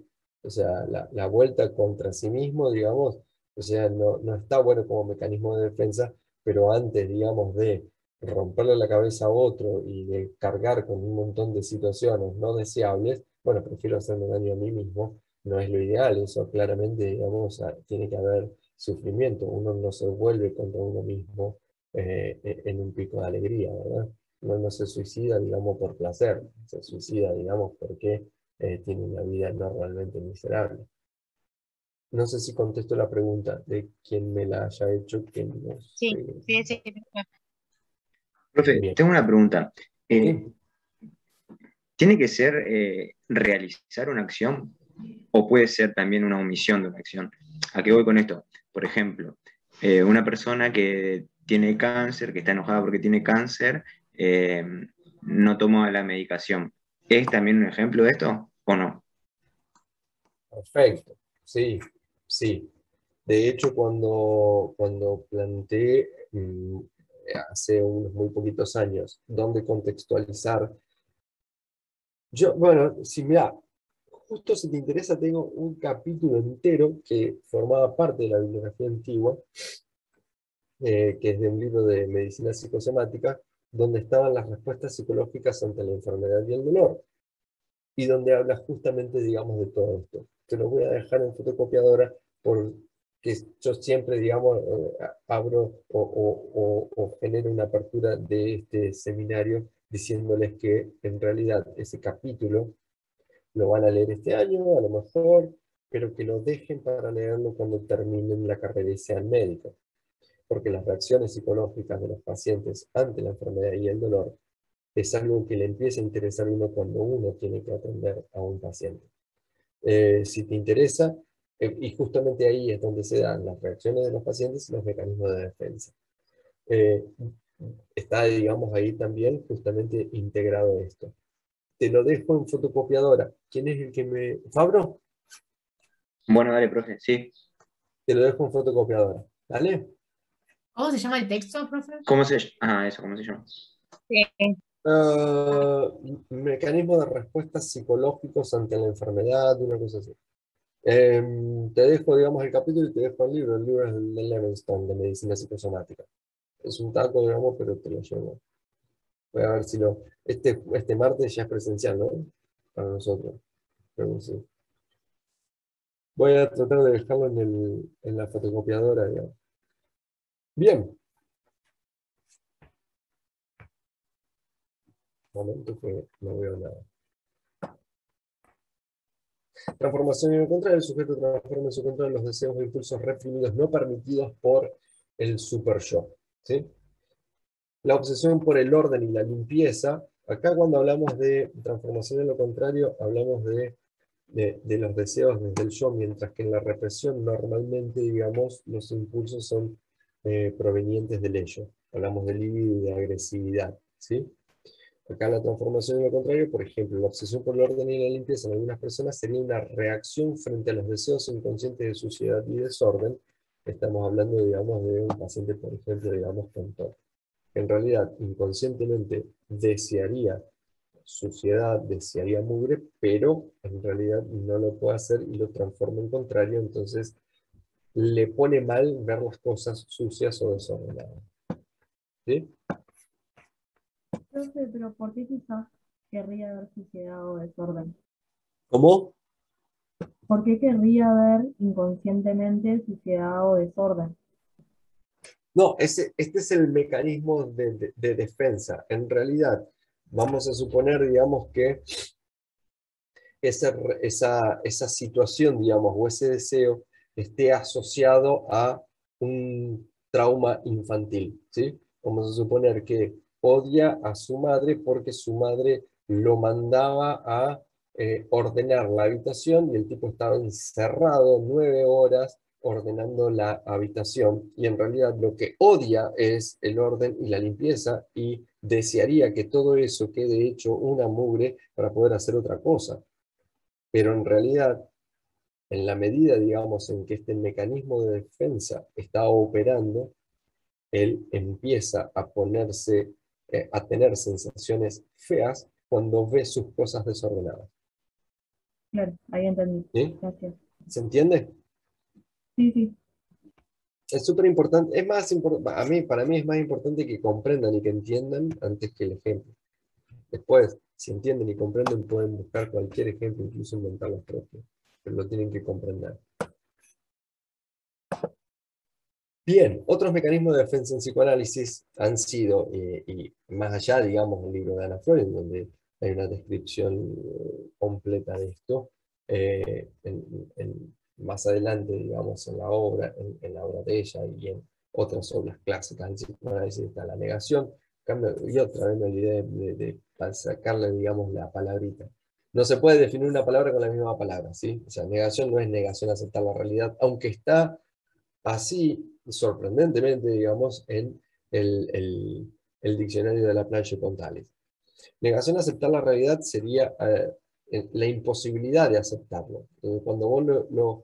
O sea, la vuelta contra sí mismo, digamos, o sea, no está bueno como mecanismo de defensa, pero antes, digamos, de romperle la cabeza a otro y de cargar con un montón de situaciones no deseables, bueno, prefiero hacerme daño a mí mismo, no es lo ideal, eso claramente, digamos, tiene que haber sufrimiento, uno no se vuelve contra uno mismo en un pico de alegría, ¿verdad? Uno no se suicida, digamos, por placer, se suicida, digamos, porque tiene una vida normalmente miserable. No sé si contesto la pregunta de quien me la haya hecho, que no Sí, sé. sí, sí. profe, Bien. tengo una pregunta. Sí. ¿Tiene que ser realizar una acción o puede ser también una omisión de una acción? ¿A qué voy con esto? Por ejemplo, una persona que tiene cáncer, que está enojada porque tiene cáncer, eh, no toma la medicación. ¿Es también un ejemplo de esto o no? Perfecto, sí, sí. De hecho, cuando planteé hace unos muy poquitos años dónde contextualizar, bueno, si mira, justo si te interesa, tengo un capítulo entero que formaba parte de la bibliografía antigua, que es de un libro de medicina psicosomática, donde estaban las respuestas psicológicas ante la enfermedad y el dolor, y donde habla justamente, digamos, de todo esto. Te lo voy a dejar en fotocopiadora porque yo siempre, digamos, abro o genero una apertura de este seminario diciéndoles que en realidad ese capítulo lo van a leer este año, a lo mejor, pero que lo dejen para leerlo cuando terminen la carrera y sean médicos, porque las reacciones psicológicas de los pacientes ante la enfermedad y el dolor es algo que le empieza a interesar a uno cuando uno tiene que atender a un paciente. Si te interesa, y justamente ahí es donde se dan las reacciones de los pacientes y los mecanismos de defensa. Está, digamos, ahí también justamente integrado esto. Te lo dejo en fotocopiadora. ¿Quién es el que me...? ¿Fabro? Bueno, dale, profe, sí. Te lo dejo en fotocopiadora. ¿Dale? ¿Cómo se llama el texto, profe? ¿Cómo se llama? Ah, eso, ¿cómo se llama? Mecanismo de respuestas psicológicos ante la enfermedad, una cosa así. Te dejo, digamos, el capítulo y te dejo el libro. El libro es el de Levenstone, de medicina psicosomática. Es un taco, digamos, pero te lo llevo. Voy a ver si lo... Este martes ya es presencial, ¿no? Para nosotros. Pero sí. Voy a tratar de dejarlo en la fotocopiadora, digamos. Bien. Momento que no veo nada. Transformación en el contrario, el sujeto transforma en su control los deseos e impulsos reprimidos no permitidos por el super yo. ¿Sí? La obsesión por el orden y la limpieza. Acá cuando hablamos de transformación en lo contrario, hablamos de los deseos desde el yo, mientras que en la represión normalmente, digamos, los impulsos son provenientes del ello. Hablamos de libido y de agresividad. ¿Sí? Acá la transformación en lo contrario, por ejemplo, la obsesión por el orden y la limpieza en algunas personas sería una reacción frente a los deseos inconscientes de suciedad y desorden. Estamos hablando, digamos, de un paciente, por ejemplo, digamos, con TOC. En realidad, inconscientemente desearía suciedad, desearía mugre, pero en realidad no lo puede hacer y lo transforma en contrario, entonces le pone mal ver las cosas sucias o desordenadas. ¿Sí? Profe, pero ¿por qué quizás querría ver suciedad o desorden? ¿Cómo? ¿Por qué querría ver inconscientemente suciedad o desorden? No, este es el mecanismo de defensa. En realidad, vamos a suponer, digamos, que esa situación, digamos, o ese deseo esté asociado a un trauma infantil, ¿sí? Vamos a suponer que odia a su madre porque su madre lo mandaba a ordenar la habitación y el tipo estaba encerrado 9 horas ordenando la habitación y en realidad lo que odia es el orden y la limpieza y desearía que todo eso quede hecho una mugre para poder hacer otra cosa. Pero en realidad, en la medida, digamos, en que este mecanismo de defensa está operando, él empieza a ponerse, a tener sensaciones feas cuando ve sus cosas desordenadas. Claro, ahí entendí. ¿Sí? Gracias. ¿Se entiende? Sí, sí. Es súper importante, es más importante, para mí es más importante que comprendan y que entiendan antes que el ejemplo. Después, si entienden y comprenden, pueden buscar cualquier ejemplo, incluso inventar los propios, pero lo tienen que comprender. Bien, otros mecanismos de defensa en psicoanálisis han sido, y más allá, digamos, del libro de Ana Flores, donde hay una descripción completa de esto, más adelante, digamos, en la obra de ella y en otras obras clásicas del psicoanálisis está la negación. Y otra vez me olvidé de sacarle, digamos, la palabrita. No se puede definir una palabra con la misma palabra, ¿sí? O sea, negación no es negación a aceptar la realidad, aunque está así, sorprendentemente, digamos, en el diccionario de la Planche Pontales. Negación a aceptar la realidad sería la imposibilidad de aceptarlo. Cuando vos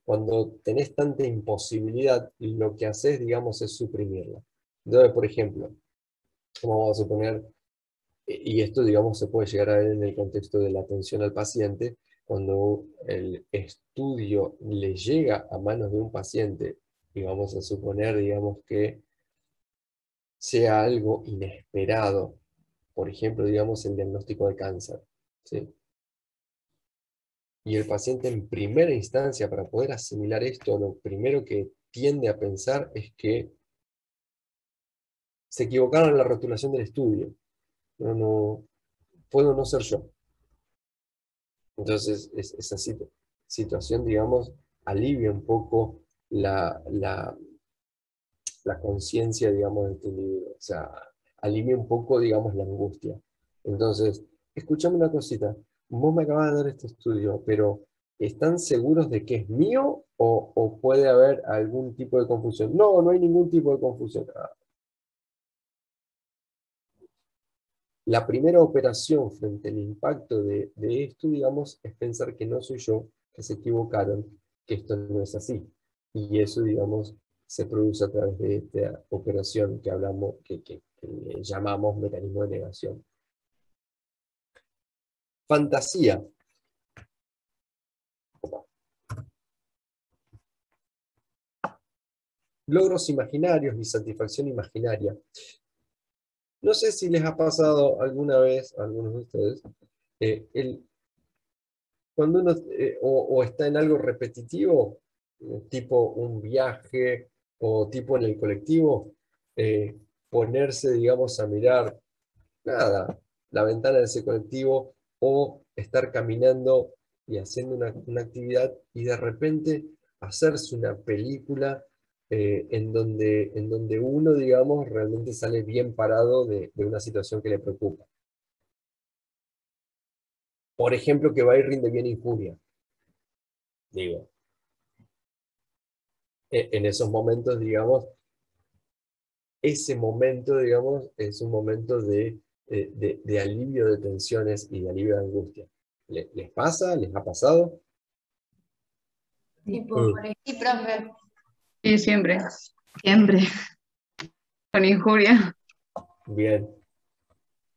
cuando tenés tanta imposibilidad, lo que haces, digamos, es suprimirla. Entonces, por ejemplo, vamos a suponer, y esto, digamos, se puede llegar a ver en el contexto de la atención al paciente, cuando el estudio le llega a manos de un paciente, y vamos a suponer, digamos, que sea algo inesperado, por ejemplo, digamos, el diagnóstico de cáncer, ¿sí? Y el paciente en primera instancia, para poder asimilar esto, lo primero que tiende a pensar es que se equivocaron en la rotulación del estudio. No puedo no ser yo. Entonces, es así. situación, digamos, alivia un poco la conciencia, digamos, de este individuo. O sea, alivia un poco, digamos, la angustia. Entonces, escúchame una cosita. Vos me acabas de dar este estudio, pero ¿están seguros de que es mío o puede haber algún tipo de confusión? No, no hay ningún tipo de confusión. La primera operación frente al impacto de esto, digamos, es pensar que no soy yo, que se equivocaron, que esto no es así. Y eso, digamos, se produce a través de esta operación que hablamos, que llamamos mecanismo de negación. Fantasía. Logros imaginarios y satisfacción imaginaria. No sé si les ha pasado alguna vez a algunos de ustedes, cuando uno o está en algo repetitivo, tipo un viaje o tipo en el colectivo, ponerse, digamos, a mirar nada, la ventana de ese colectivo o estar caminando y haciendo una actividad y de repente hacerse una película en donde uno, digamos, realmente sale bien parado de una situación que le preocupa. Por ejemplo, que va y rinde bien injuria. Digo, en esos momentos, digamos, ese momento, digamos, es un momento de alivio de tensiones y de alivio de angustia. ¿Les pasa? ¿Les ha pasado? Tipo, Sí, profe. Sí, siempre. Siempre. Con injuria. Bien.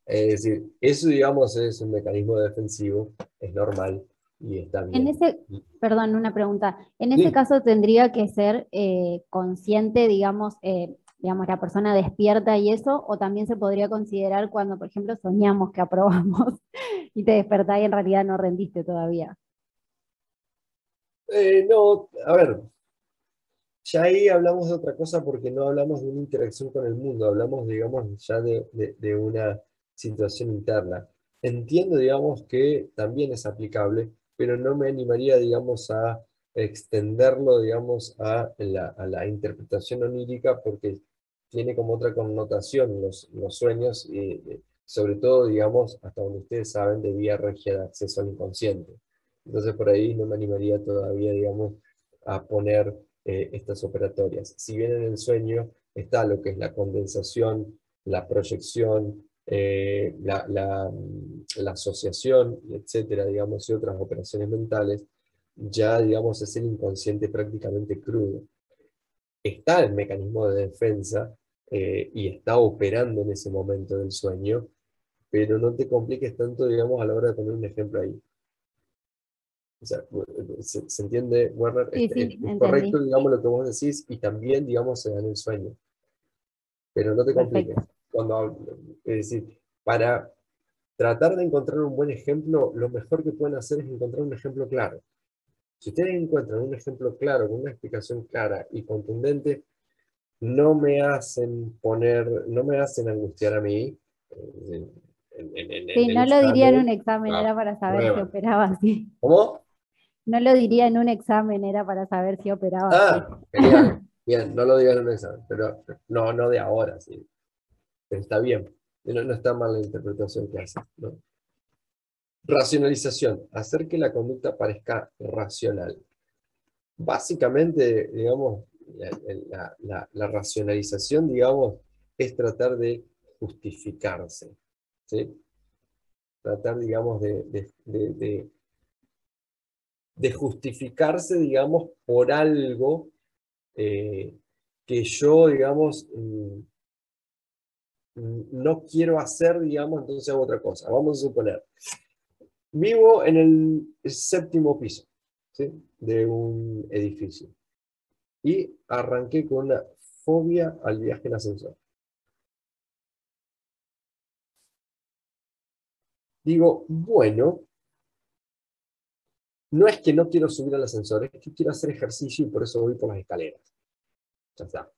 Es decir, eso, digamos, es un mecanismo defensivo, es normal y está En bien. ese, perdón, una pregunta. En Sí. ese caso tendría que ser consciente, digamos, la persona despierta y eso, o también se podría considerar cuando, por ejemplo, soñamos que aprobamos y te despertás y en realidad no rendiste todavía. No, a ver, ya ahí hablamos de otra cosa porque no hablamos de una interacción con el mundo, hablamos, digamos, ya de una situación interna. Entiendo, digamos, que también es aplicable, pero no me animaría, digamos, a extenderlo, digamos, a la interpretación onírica porque tiene como otra connotación los sueños, sobre todo, digamos, hasta donde ustedes saben, de vía regia de acceso al inconsciente. Entonces, por ahí no me animaría todavía, digamos, a poner estas operatorias. Si bien en el sueño está lo que es la condensación, la proyección, la asociación, etcétera, digamos, y otras operaciones mentales, ya, digamos, es el inconsciente prácticamente crudo. Está el mecanismo de defensa y está operando en ese momento del sueño, pero no te compliques tanto, digamos, a la hora de poner un ejemplo ahí. O sea, ¿se entiende, Werner? Sí, Es entendí. correcto, digamos, lo que vos decís y también, digamos, se da en el sueño. Pero no te compliques. Perfecto. Es decir, para tratar de encontrar un buen ejemplo, lo mejor que pueden hacer es encontrar un ejemplo claro. Si ustedes encuentran un ejemplo claro, con una explicación clara y contundente, no me hacen angustiar a mí en Sí, el no lo diría en examen. un examen, La era para saber si prueba. operaba así. ¿Cómo? No lo diría en un examen, era para saber si operaba así. Ah, genial. Bien, no lo digas en un examen, pero no de ahora, sí. Pero está bien. No está mal la interpretación que hace, ¿no? Racionalización. Hacer que la conducta parezca racional. Básicamente, digamos, la racionalización, digamos, es tratar de justificarse, ¿sí? Tratar, digamos, de justificarse, digamos, por algo que yo, digamos, no quiero hacer, digamos, entonces hago otra cosa. Vamos a suponer, vivo en el 7º piso, ¿sí?, de un edificio y arranqué con una fobia al viaje en ascensor. Digo, bueno, no es que no quiero subir al ascensor, es que quiero hacer ejercicio y por eso voy por las escaleras. Ya está.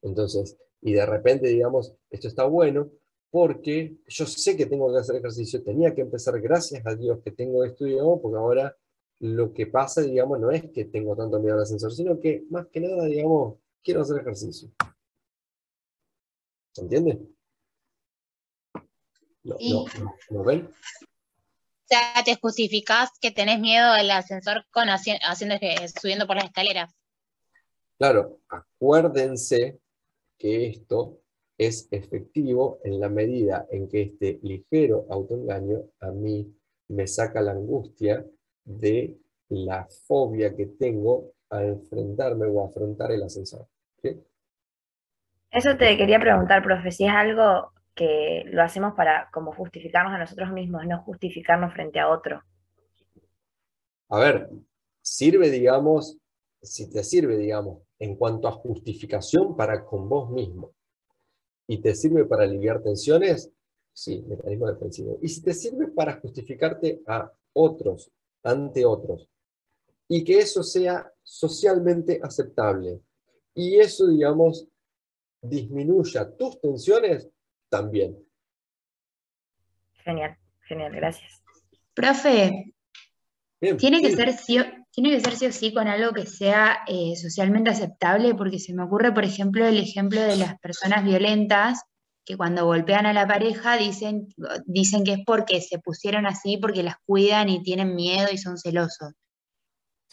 Entonces, y de repente, digamos, esto está bueno porque yo sé que tengo que hacer ejercicio, tenía que empezar, gracias a Dios que tengo esto, digamos, porque ahora lo que pasa, digamos, no es que tengo tanto miedo al ascensor, sino que más que nada, digamos, quiero hacer ejercicio. ¿Se entiende? Sí. ¿Lo ven? O sea, te justificás que tenés miedo al ascensor subiendo por las escaleras. Claro, acuérdense que esto es efectivo en la medida en que este ligero autoengaño a mí me saca la angustia de la fobia que tengo a enfrentarme o a afrontar el ascensor. ¿Sí? Eso te quería preguntar, profe, si es algo que lo hacemos para como justificarnos a nosotros mismos, no justificarnos frente a otro. A ver, sirve, digamos, si te sirve, digamos, en cuanto a justificación para con vos mismo, y te sirve para aliviar tensiones, sí, mecanismo defensivo. Y si te sirve para justificarte a otros, ante otros, y que eso sea socialmente aceptable, y eso, digamos, disminuya tus tensiones, también. Genial, genial, gracias. Profe, Bien, tiene que sí. ser tiene que ser sí o sí con algo que sea socialmente aceptable, porque se me ocurre, por ejemplo, el ejemplo de las personas violentas que cuando golpean a la pareja dicen que es porque se pusieron así, porque las cuidan y tienen miedo y son celosos.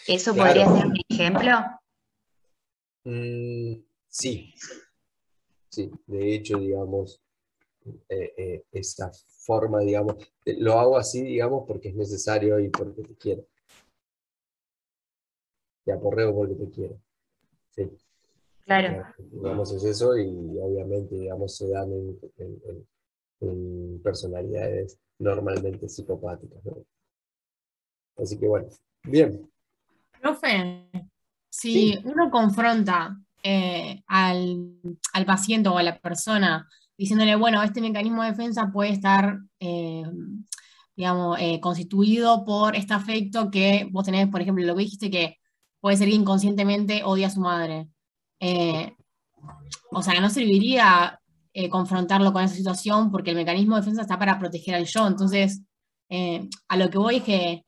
¿Eso Claro. podría ser un ejemplo? Sí, sí, de hecho, digamos, esa forma, digamos, lo hago así, digamos, porque es necesario y porque te quiero. Te aporreo porque te quiero. Sí. Claro. Digamos, es eso y obviamente, digamos, se dan en personalidades normalmente psicopáticas, ¿no? Así que bueno, bien. Profe, si Sí. uno confronta al paciente o a la persona diciéndole, bueno, este mecanismo de defensa puede estar, digamos, constituido por este afecto que vos tenés, por ejemplo, lo que dijiste que puede ser que inconscientemente odia a su madre. O sea, no serviría confrontarlo con esa situación porque el mecanismo de defensa está para proteger al yo. Entonces, a lo que voy es que,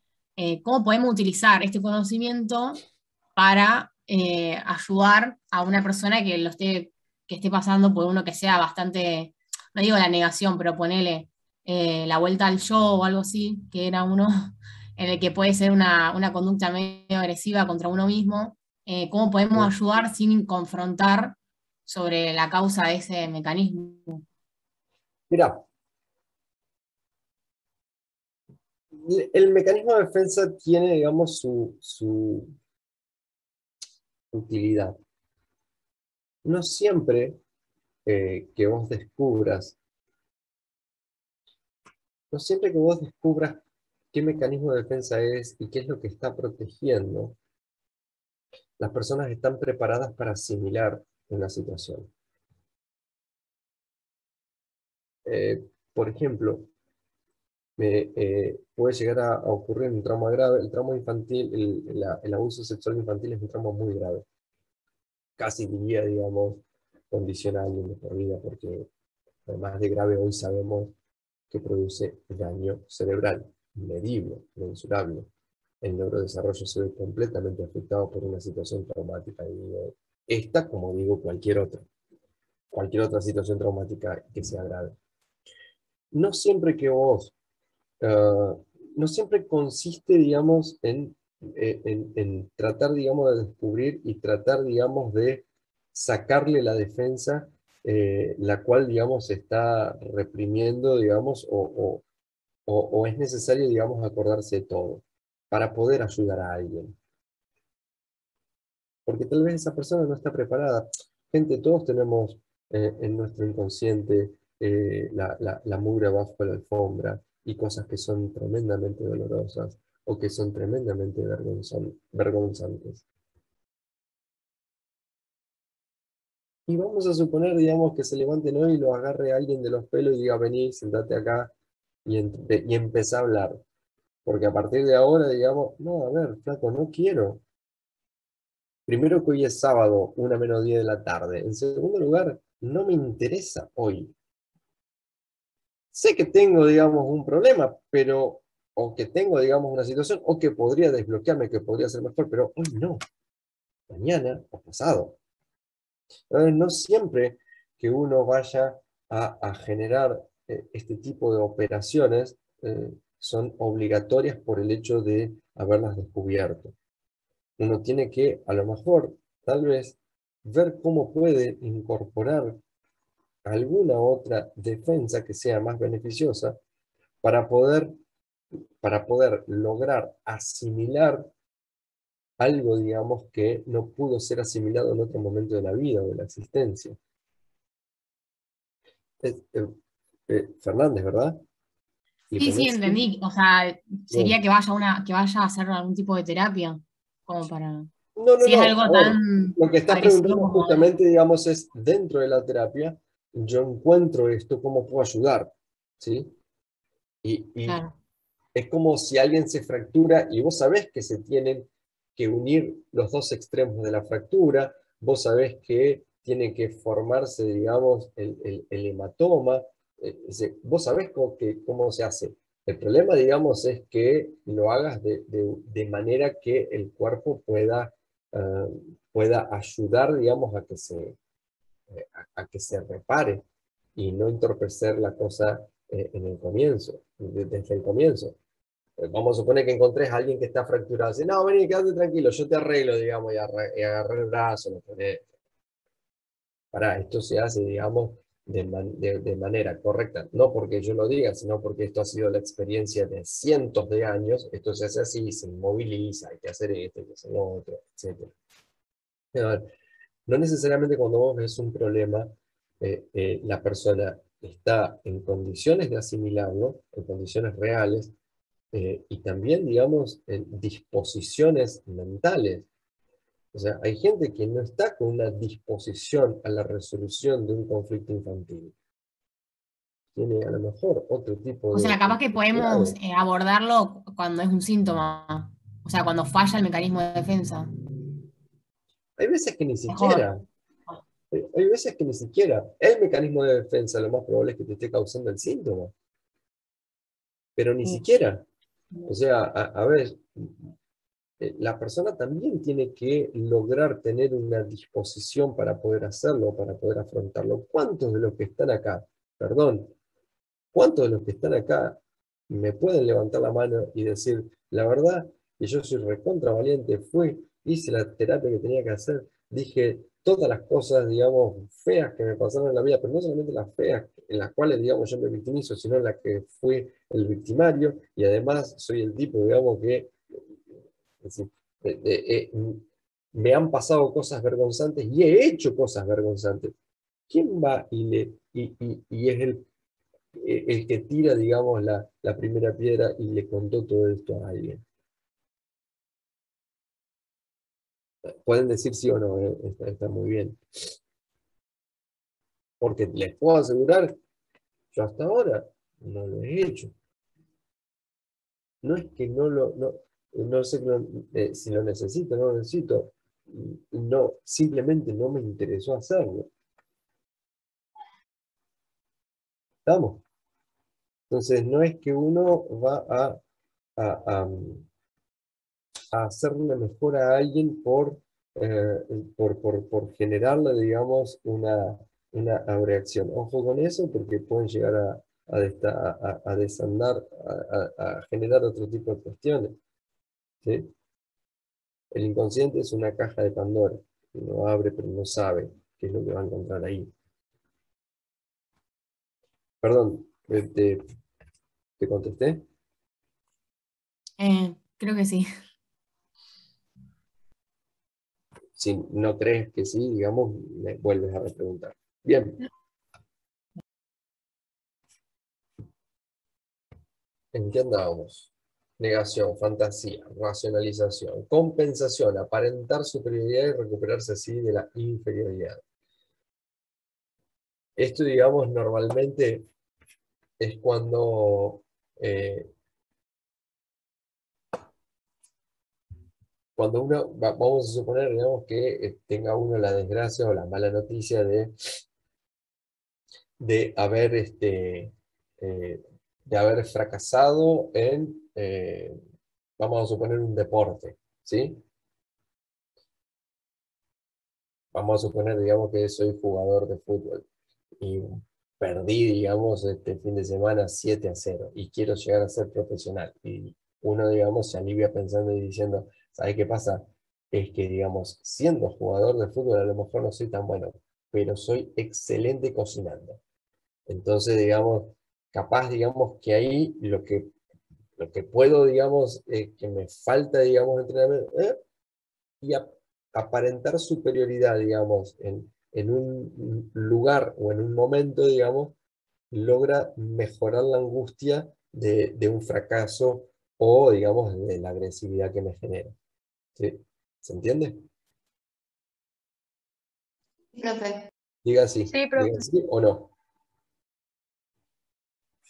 ¿cómo podemos utilizar este conocimiento para ayudar a una persona que esté pasando por uno que sea bastante, no digo la negación, pero ponele la vuelta al yo o algo así, que era uno en el que puede ser una conducta medio agresiva contra uno mismo? ¿Cómo podemos ayudar sin confrontar sobre la causa de ese mecanismo? Mira, el mecanismo de defensa tiene, digamos, su utilidad. No siempre que vos descubras, no siempre que vos descubras qué mecanismo de defensa es y qué es lo que está protegiendo, las personas están preparadas para asimilar una situación. Por ejemplo, puede llegar a ocurrir un trauma grave. El trauma infantil, el abuso sexual infantil es un trauma muy grave. Casi diría, digamos, condiciona a alguien de por vida, porque además de grave hoy sabemos que produce daño cerebral, medible, mensurable. El neurodesarrollo se ve completamente afectado por una situación traumática. Y digo, esta, como digo, cualquier otra situación traumática que sea grave. No siempre que vos, no siempre consiste, digamos, en tratar, digamos, de descubrir y tratar, digamos, de sacarle la defensa, la cual, digamos, se está reprimiendo, digamos, o es necesario, digamos, acordarse de todo para poder ayudar a alguien. Porque tal vez esa persona no está preparada. Gente, todos tenemos en nuestro inconsciente la mugre abajo de la alfombra y cosas que son tremendamente dolorosas o que son tremendamente vergonzantes. Y vamos a suponer, digamos, que se levanten hoy y lo agarre a alguien de los pelos y diga, vení, sentate acá y empezá a hablar. Porque a partir de ahora, digamos, no, a ver, flaco, no quiero. Primero que hoy es sábado, 1:10 de la tarde. En segundo lugar, no me interesa hoy. Sé que tengo, digamos, un problema, pero o que tengo, digamos, una situación, o que podría desbloquearme, que podría ser mejor, pero hoy no, mañana o pasado. Entonces, no siempre que uno vaya a generar este tipo de operaciones son obligatorias por el hecho de haberlas descubierto. Uno tiene que, a lo mejor, tal vez, ver cómo puede incorporar alguna otra defensa que sea más beneficiosa para poder lograr asimilar algo, digamos, que no pudo ser asimilado en otro momento de la vida o de la existencia. Fernández, ¿verdad? Sí, sí, entendí. O sea, sería que vaya a hacer algún tipo de terapia, como para... No, Si es algo a ver, tan lo que estás agresivo preguntando como... justamente, digamos, es dentro de la terapia, yo encuentro esto, ¿cómo puedo ayudar? ¿Sí? Y Claro. es como si alguien se fractura y vos sabés que se tienen que unir los dos extremos de la fractura, vos sabés que tiene que formarse, digamos, el hematoma, vos sabés cómo se hace. El problema, digamos, es que lo hagas de manera que el cuerpo pueda ayudar, digamos, a que se repare y no entorpecer la cosa en el comienzo, desde el comienzo. Vamos a suponer que encontrés a alguien que está fracturado. Dice, no, vení, quédate tranquilo, yo te arreglo, digamos, y agarré el brazo, lo ponés. Esto se hace, digamos, de manera correcta. No porque yo lo diga, sino porque esto ha sido la experiencia de cientos de años. Esto se hace así, se inmoviliza, hay que hacer esto, hay que hacer lo otro, etc. Pero, no necesariamente cuando vos ves un problema, la persona está en condiciones de asimilarlo, en condiciones reales, y también, digamos, en disposiciones mentales. O sea, hay gente que no está con una disposición a la resolución de un conflicto infantil. Tiene a lo mejor otro tipo O de sea, capaz que podemos abordarlo cuando es un síntoma. O sea, cuando falla el mecanismo de defensa. Hay veces que ni Mejor. siquiera. Hay veces que ni siquiera. El mecanismo de defensa lo más probable es que te esté causando el síntoma. Pero ni siquiera. O sea, a ver, la persona también tiene que lograr tener una disposición para poder hacerlo, para poder afrontarlo. ¿Cuántos de los que están acá, perdón, cuántos de los que están acá me pueden levantar la mano y decir, la verdad, que yo soy recontra valiente, hice la terapia que tenía que hacer, dije todas las cosas, digamos, feas que me pasaron en la vida, pero no solamente las feas en las cuales, digamos, yo me victimizo, sino en las que fui el victimario, y además soy el tipo, digamos, que es decir, me han pasado cosas vergonzantes y he hecho cosas vergonzantes. ¿Quién va y es el que tira, digamos, la primera piedra y le contó todo esto a alguien? Pueden decir sí o no, está muy bien. Porque les puedo asegurar, yo hasta ahora no lo he hecho. No es que no sé si lo necesito o no lo necesito. No, simplemente no me interesó hacerlo. ¿Estamos? Entonces, no es que uno va a hacerle mejor a alguien por generarle, digamos, una reacción. Ojo con eso, porque pueden llegar a desandar, a generar otro tipo de cuestiones. ¿Sí? El inconsciente es una caja de Pandora. Uno abre, pero no sabe qué es lo que va a encontrar ahí. Perdón, ¿te contesté? Creo que sí. Si no crees que sí, digamos, me vuelves a repreguntar. Bien. ¿En qué andábamos? Negación, fantasía, racionalización, compensación, aparentar superioridad y recuperarse así de la inferioridad. Esto, digamos, normalmente es cuando uno, vamos a suponer, digamos, que tenga uno la desgracia o la mala noticia de haber fracasado en vamos a suponer un deporte, ¿sí? Vamos a suponer, digamos, que soy jugador de fútbol y perdí, digamos, este fin de semana 7-0 y quiero llegar a ser profesional. Y uno, digamos, se alivia pensando y diciendo, ¿sabes qué pasa? Es que, digamos, siendo jugador de fútbol a lo mejor no soy tan bueno, pero soy excelente cocinando. Entonces, digamos, capaz, digamos, que ahí lo que puedo, digamos, que me falta, digamos, entrenamiento, y aparentar superioridad, digamos, en un lugar o en un momento, digamos, logra mejorar la angustia de un fracaso o, digamos, de la agresividad que me genera. ¿Sí? ¿Se entiende? Profe. Sí, Diga profe. sí o no.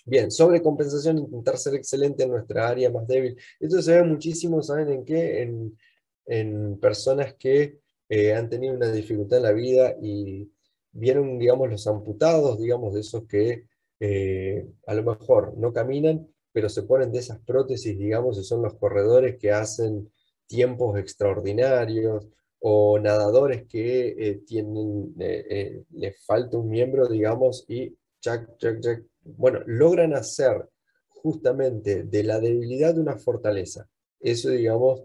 Bien, sobrecompensación, intentar ser excelente en nuestra área más débil. Esto se ve muchísimo, ¿saben en qué? En personas que han tenido una dificultad en la vida y vieron, digamos, los amputados, digamos, de esos que a lo mejor no caminan, pero se ponen de esas prótesis, digamos, y son los corredores que hacen tiempos extraordinarios, o nadadores que les falta un miembro, digamos, y chac, chac, chac, bueno, logran hacer justamente de la debilidad una fortaleza. Eso, digamos,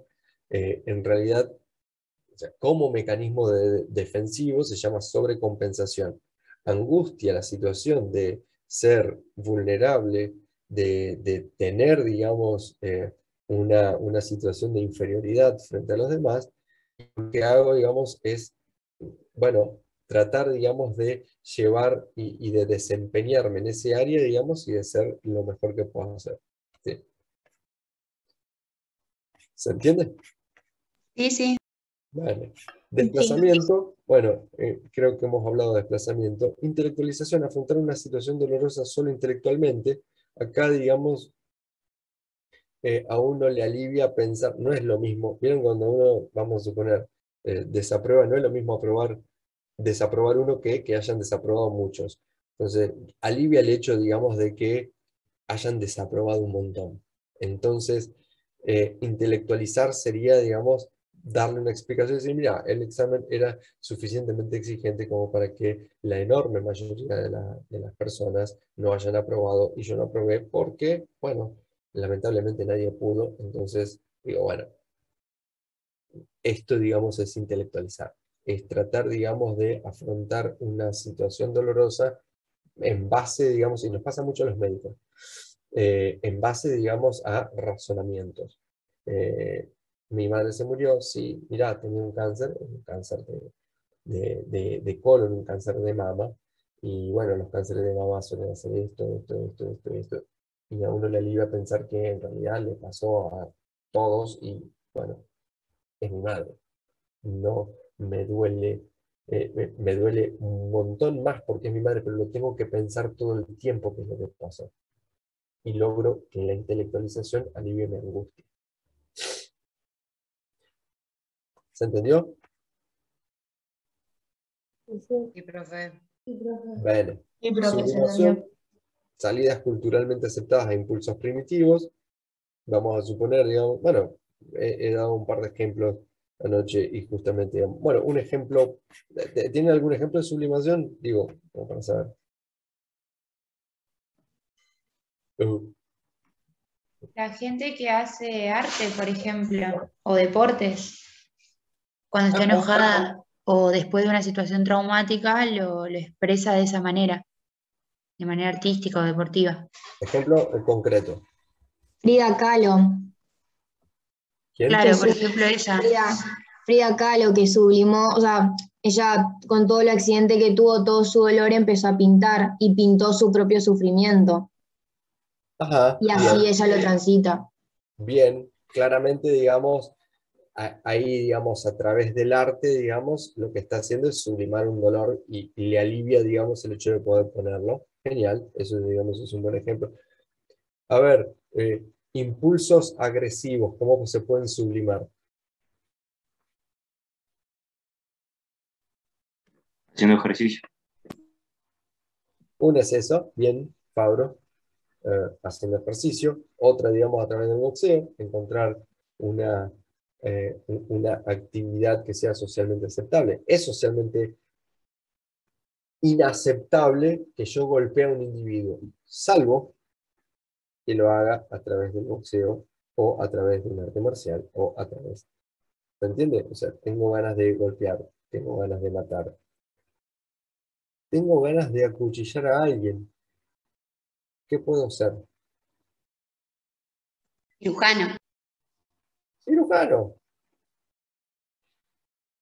en realidad, o sea, como mecanismo defensivo se llama sobrecompensación. Angustia la situación de ser vulnerable, de tener, digamos, una situación de inferioridad frente a los demás. Y lo que hago, digamos, es, bueno, tratar, digamos, de llevar y de desempeñarme en ese área, digamos, y de ser lo mejor que puedo hacer. ¿Sí? ¿Se entiende? Sí, sí. Vale. Desplazamiento, bueno, creo que hemos hablado de desplazamiento. Intelectualización, afrontar una situación dolorosa solo intelectualmente. Acá, digamos, a uno le alivia pensar, no es lo mismo. Miren, cuando uno, vamos a suponer, desaprueba, no es lo mismo desaprobar uno que hayan desaprobado muchos. Entonces, alivia el hecho, digamos, de que hayan desaprobado un montón. Entonces, intelectualizar sería, digamos, darle una explicación y decir, mira, el examen era suficientemente exigente como para que la enorme mayoría de las personas no hayan aprobado y yo no aprobé porque, bueno, lamentablemente nadie pudo. Entonces, digo, bueno, esto, digamos, es intelectualizar. Es tratar, digamos, de afrontar una situación dolorosa en base, digamos, y nos pasa mucho a los médicos, en base, digamos, a razonamientos. Mi madre se murió, sí, mirá, tenía un cáncer de colon, un cáncer de mama, y bueno, los cánceres de mama suelen hacer esto, y a uno le alivia pensar que en realidad le pasó a todos, y bueno, es mi madre. No me duele, me duele un montón más porque es mi madre, pero lo tengo que pensar todo el tiempo que es lo que pasó. Y logro que la intelectualización alivie mi angustia. ¿Se entendió? Sí, profe. Bueno. Sí, profe, se Sublimación, entendió. salidas culturalmente aceptadas a impulsos primitivos. Vamos a suponer, digamos, bueno, he dado un par de ejemplos anoche y justamente, digamos, bueno, un ejemplo, ¿tiene algún ejemplo de sublimación? Digo, como para saber. La gente que hace arte, por ejemplo, o deportes, cuando está enojada o después de una situación traumática, lo expresa de esa manera, de manera artística o deportiva. Ejemplo concreto. Frida Kahlo. ¿Quién? Claro, por ejemplo, ella. Frida Kahlo, que sublimó, o sea, ella con todo el accidente que tuvo, todo su dolor, empezó a pintar y pintó su propio sufrimiento. Ajá, Y así bien. ella lo transita. Bien, claramente, digamos, ahí, digamos, a través del arte, digamos, lo que está haciendo es sublimar un dolor y le alivia, digamos, el hecho de poder ponerlo. Genial, eso, digamos, es un buen ejemplo. A ver, impulsos agresivos, ¿cómo se pueden sublimar? Haciendo ejercicio. Uno es eso, bien, Fabro. haciendo ejercicio, otra, digamos, a través del boxeo, encontrar una actividad que sea socialmente aceptable. Es socialmente inaceptable que yo golpee a un individuo, salvo que lo haga a través del boxeo o a través de un arte marcial o a través, ¿se entiende? O sea, tengo ganas de golpear, tengo ganas de matar, tengo ganas de acuchillar a alguien. ¿Qué puedo hacer? Cirujano. Cirujano.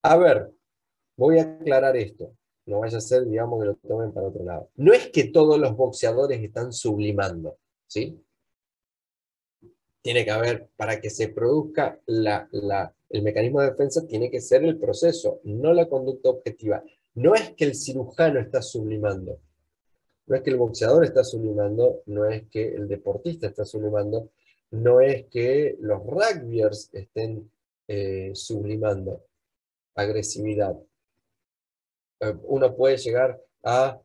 A ver, voy a aclarar esto. No vaya a ser, digamos, que lo tomen para otro lado. No es que todos los boxeadores están sublimando, ¿sí? Tiene que haber, para que se produzca el mecanismo de defensa, tiene que ser el proceso, no la conducta objetiva. No es que el cirujano está sublimando, no es que el boxeador está sublimando, no es que el deportista está sublimando, no es que los rugbyers estén sublimando agresividad. Uno puede llegar a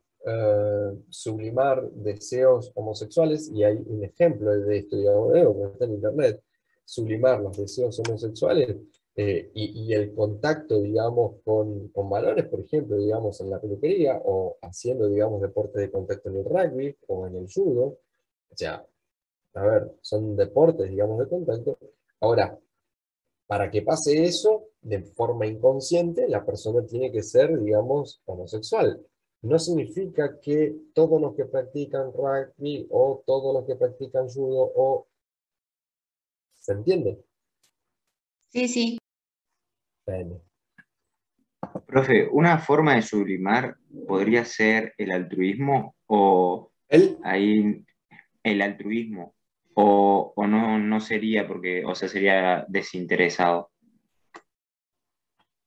sublimar deseos homosexuales, y hay un ejemplo de esto, digamos, que está en internet, sublimar los deseos homosexuales y el contacto, digamos, con varones, por ejemplo, digamos, en la peluquería, o haciendo, digamos, deporte de contacto en el rugby o en el judo. O sea, a ver, son deportes, digamos, de contacto. Ahora, para que pase eso, de forma inconsciente, la persona tiene que ser, digamos, homosexual. No significa que todos los que practican rugby o todos los que practican judo o... ¿Se entiende? Sí, sí. Bueno. Profe, una forma de sublimar podría ser el altruismo o ahí el altruismo o no sería porque, o sea, sería desinteresado.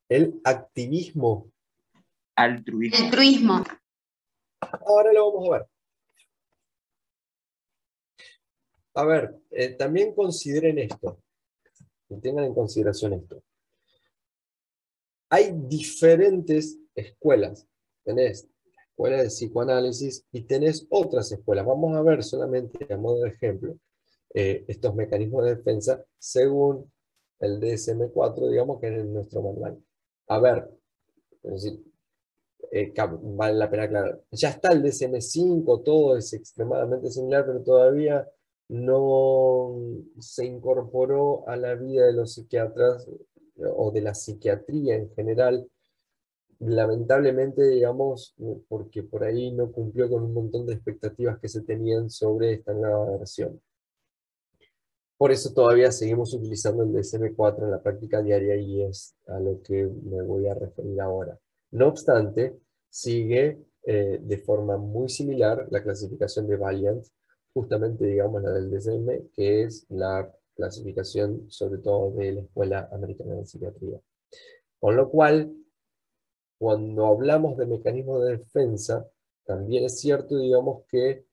El activismo. Altruismo. Altruismo. Ahora lo vamos a ver. A ver, también consideren esto. Y tengan en consideración esto. Hay diferentes escuelas. Tenés la escuela de psicoanálisis y tenés otras escuelas. Vamos a ver solamente a modo de ejemplo estos mecanismos de defensa según el DSM-4, digamos, que es nuestro manual. A ver, es decir, vale la pena aclarar. Ya está el DSM-5, todo es extremadamente similar, pero todavía no se incorporó a la vida de los psiquiatras o de la psiquiatría en general, lamentablemente, digamos, porque por ahí no cumplió con un montón de expectativas que se tenían sobre esta nueva versión. Por eso todavía seguimos utilizando el DSM-4 en la práctica diaria y es a lo que me voy a referir ahora. No obstante, sigue de forma muy similar la clasificación de Valiant, justamente, digamos, la del DSM, que es la clasificación sobre todo de la Escuela Americana de Psiquiatría. Con lo cual, cuando hablamos de mecanismos de defensa, también es cierto, digamos, que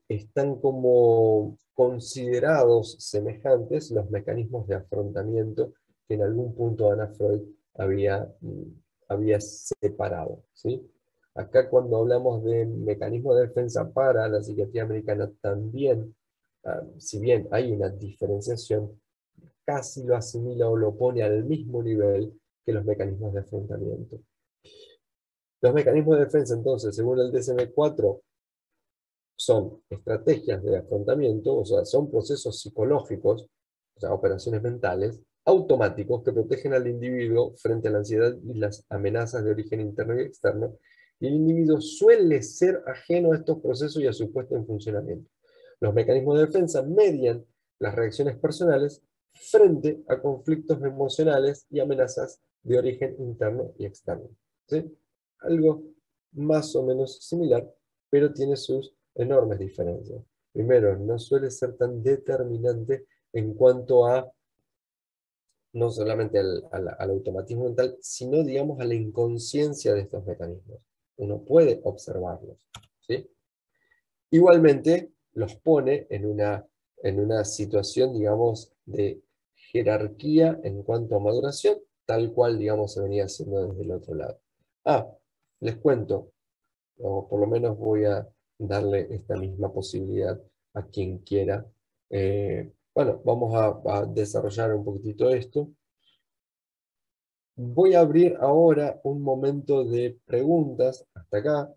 están como considerados semejantes los mecanismos de afrontamiento que en algún punto Anna Freud había separado, ¿sí? Acá cuando hablamos de mecanismos de defensa para la psiquiatría americana también, si bien hay una diferenciación, casi lo asimila o lo pone al mismo nivel que los mecanismos de afrontamiento. Los mecanismos de defensa, entonces, según el DSM-4, son estrategias de afrontamiento, o sea, son procesos psicológicos, o sea, operaciones mentales, automáticos que protegen al individuo frente a la ansiedad y las amenazas de origen interno y externo, y el individuo suele ser ajeno a estos procesos y a su puesta en funcionamiento. Los mecanismos de defensa median las reacciones personales frente a conflictos emocionales y amenazas de origen interno y externo. ¿Sí? Algo más o menos similar, pero tiene sus enormes diferencias. Primero, no suele ser tan determinante en cuanto a no solamente al automatismo mental, sino, digamos, a la inconsciencia de estos mecanismos. Uno puede observarlos, ¿sí? Igualmente, los pone en una situación, digamos, de jerarquía en cuanto a maduración, tal cual, digamos, se venía haciendo desde el otro lado. Les cuento, o por lo menos voy a darle esta misma posibilidad a quien quiera. Bueno, vamos a desarrollar un poquitito esto. Voy a abrir ahora un momento de preguntas hasta acá.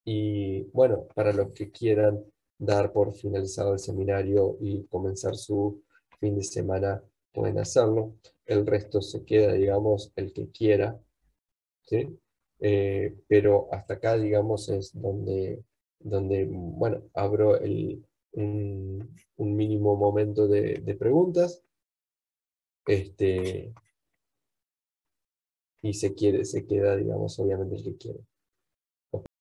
Y bueno, para los que quieran dar por finalizado el seminario y comenzar su fin de semana, pueden hacerlo. El resto se queda, digamos, el que quiera, ¿sí? Pero hasta acá, digamos, es donde bueno, abro un mínimo momento de preguntas. Y se queda, digamos, obviamente el que quiere.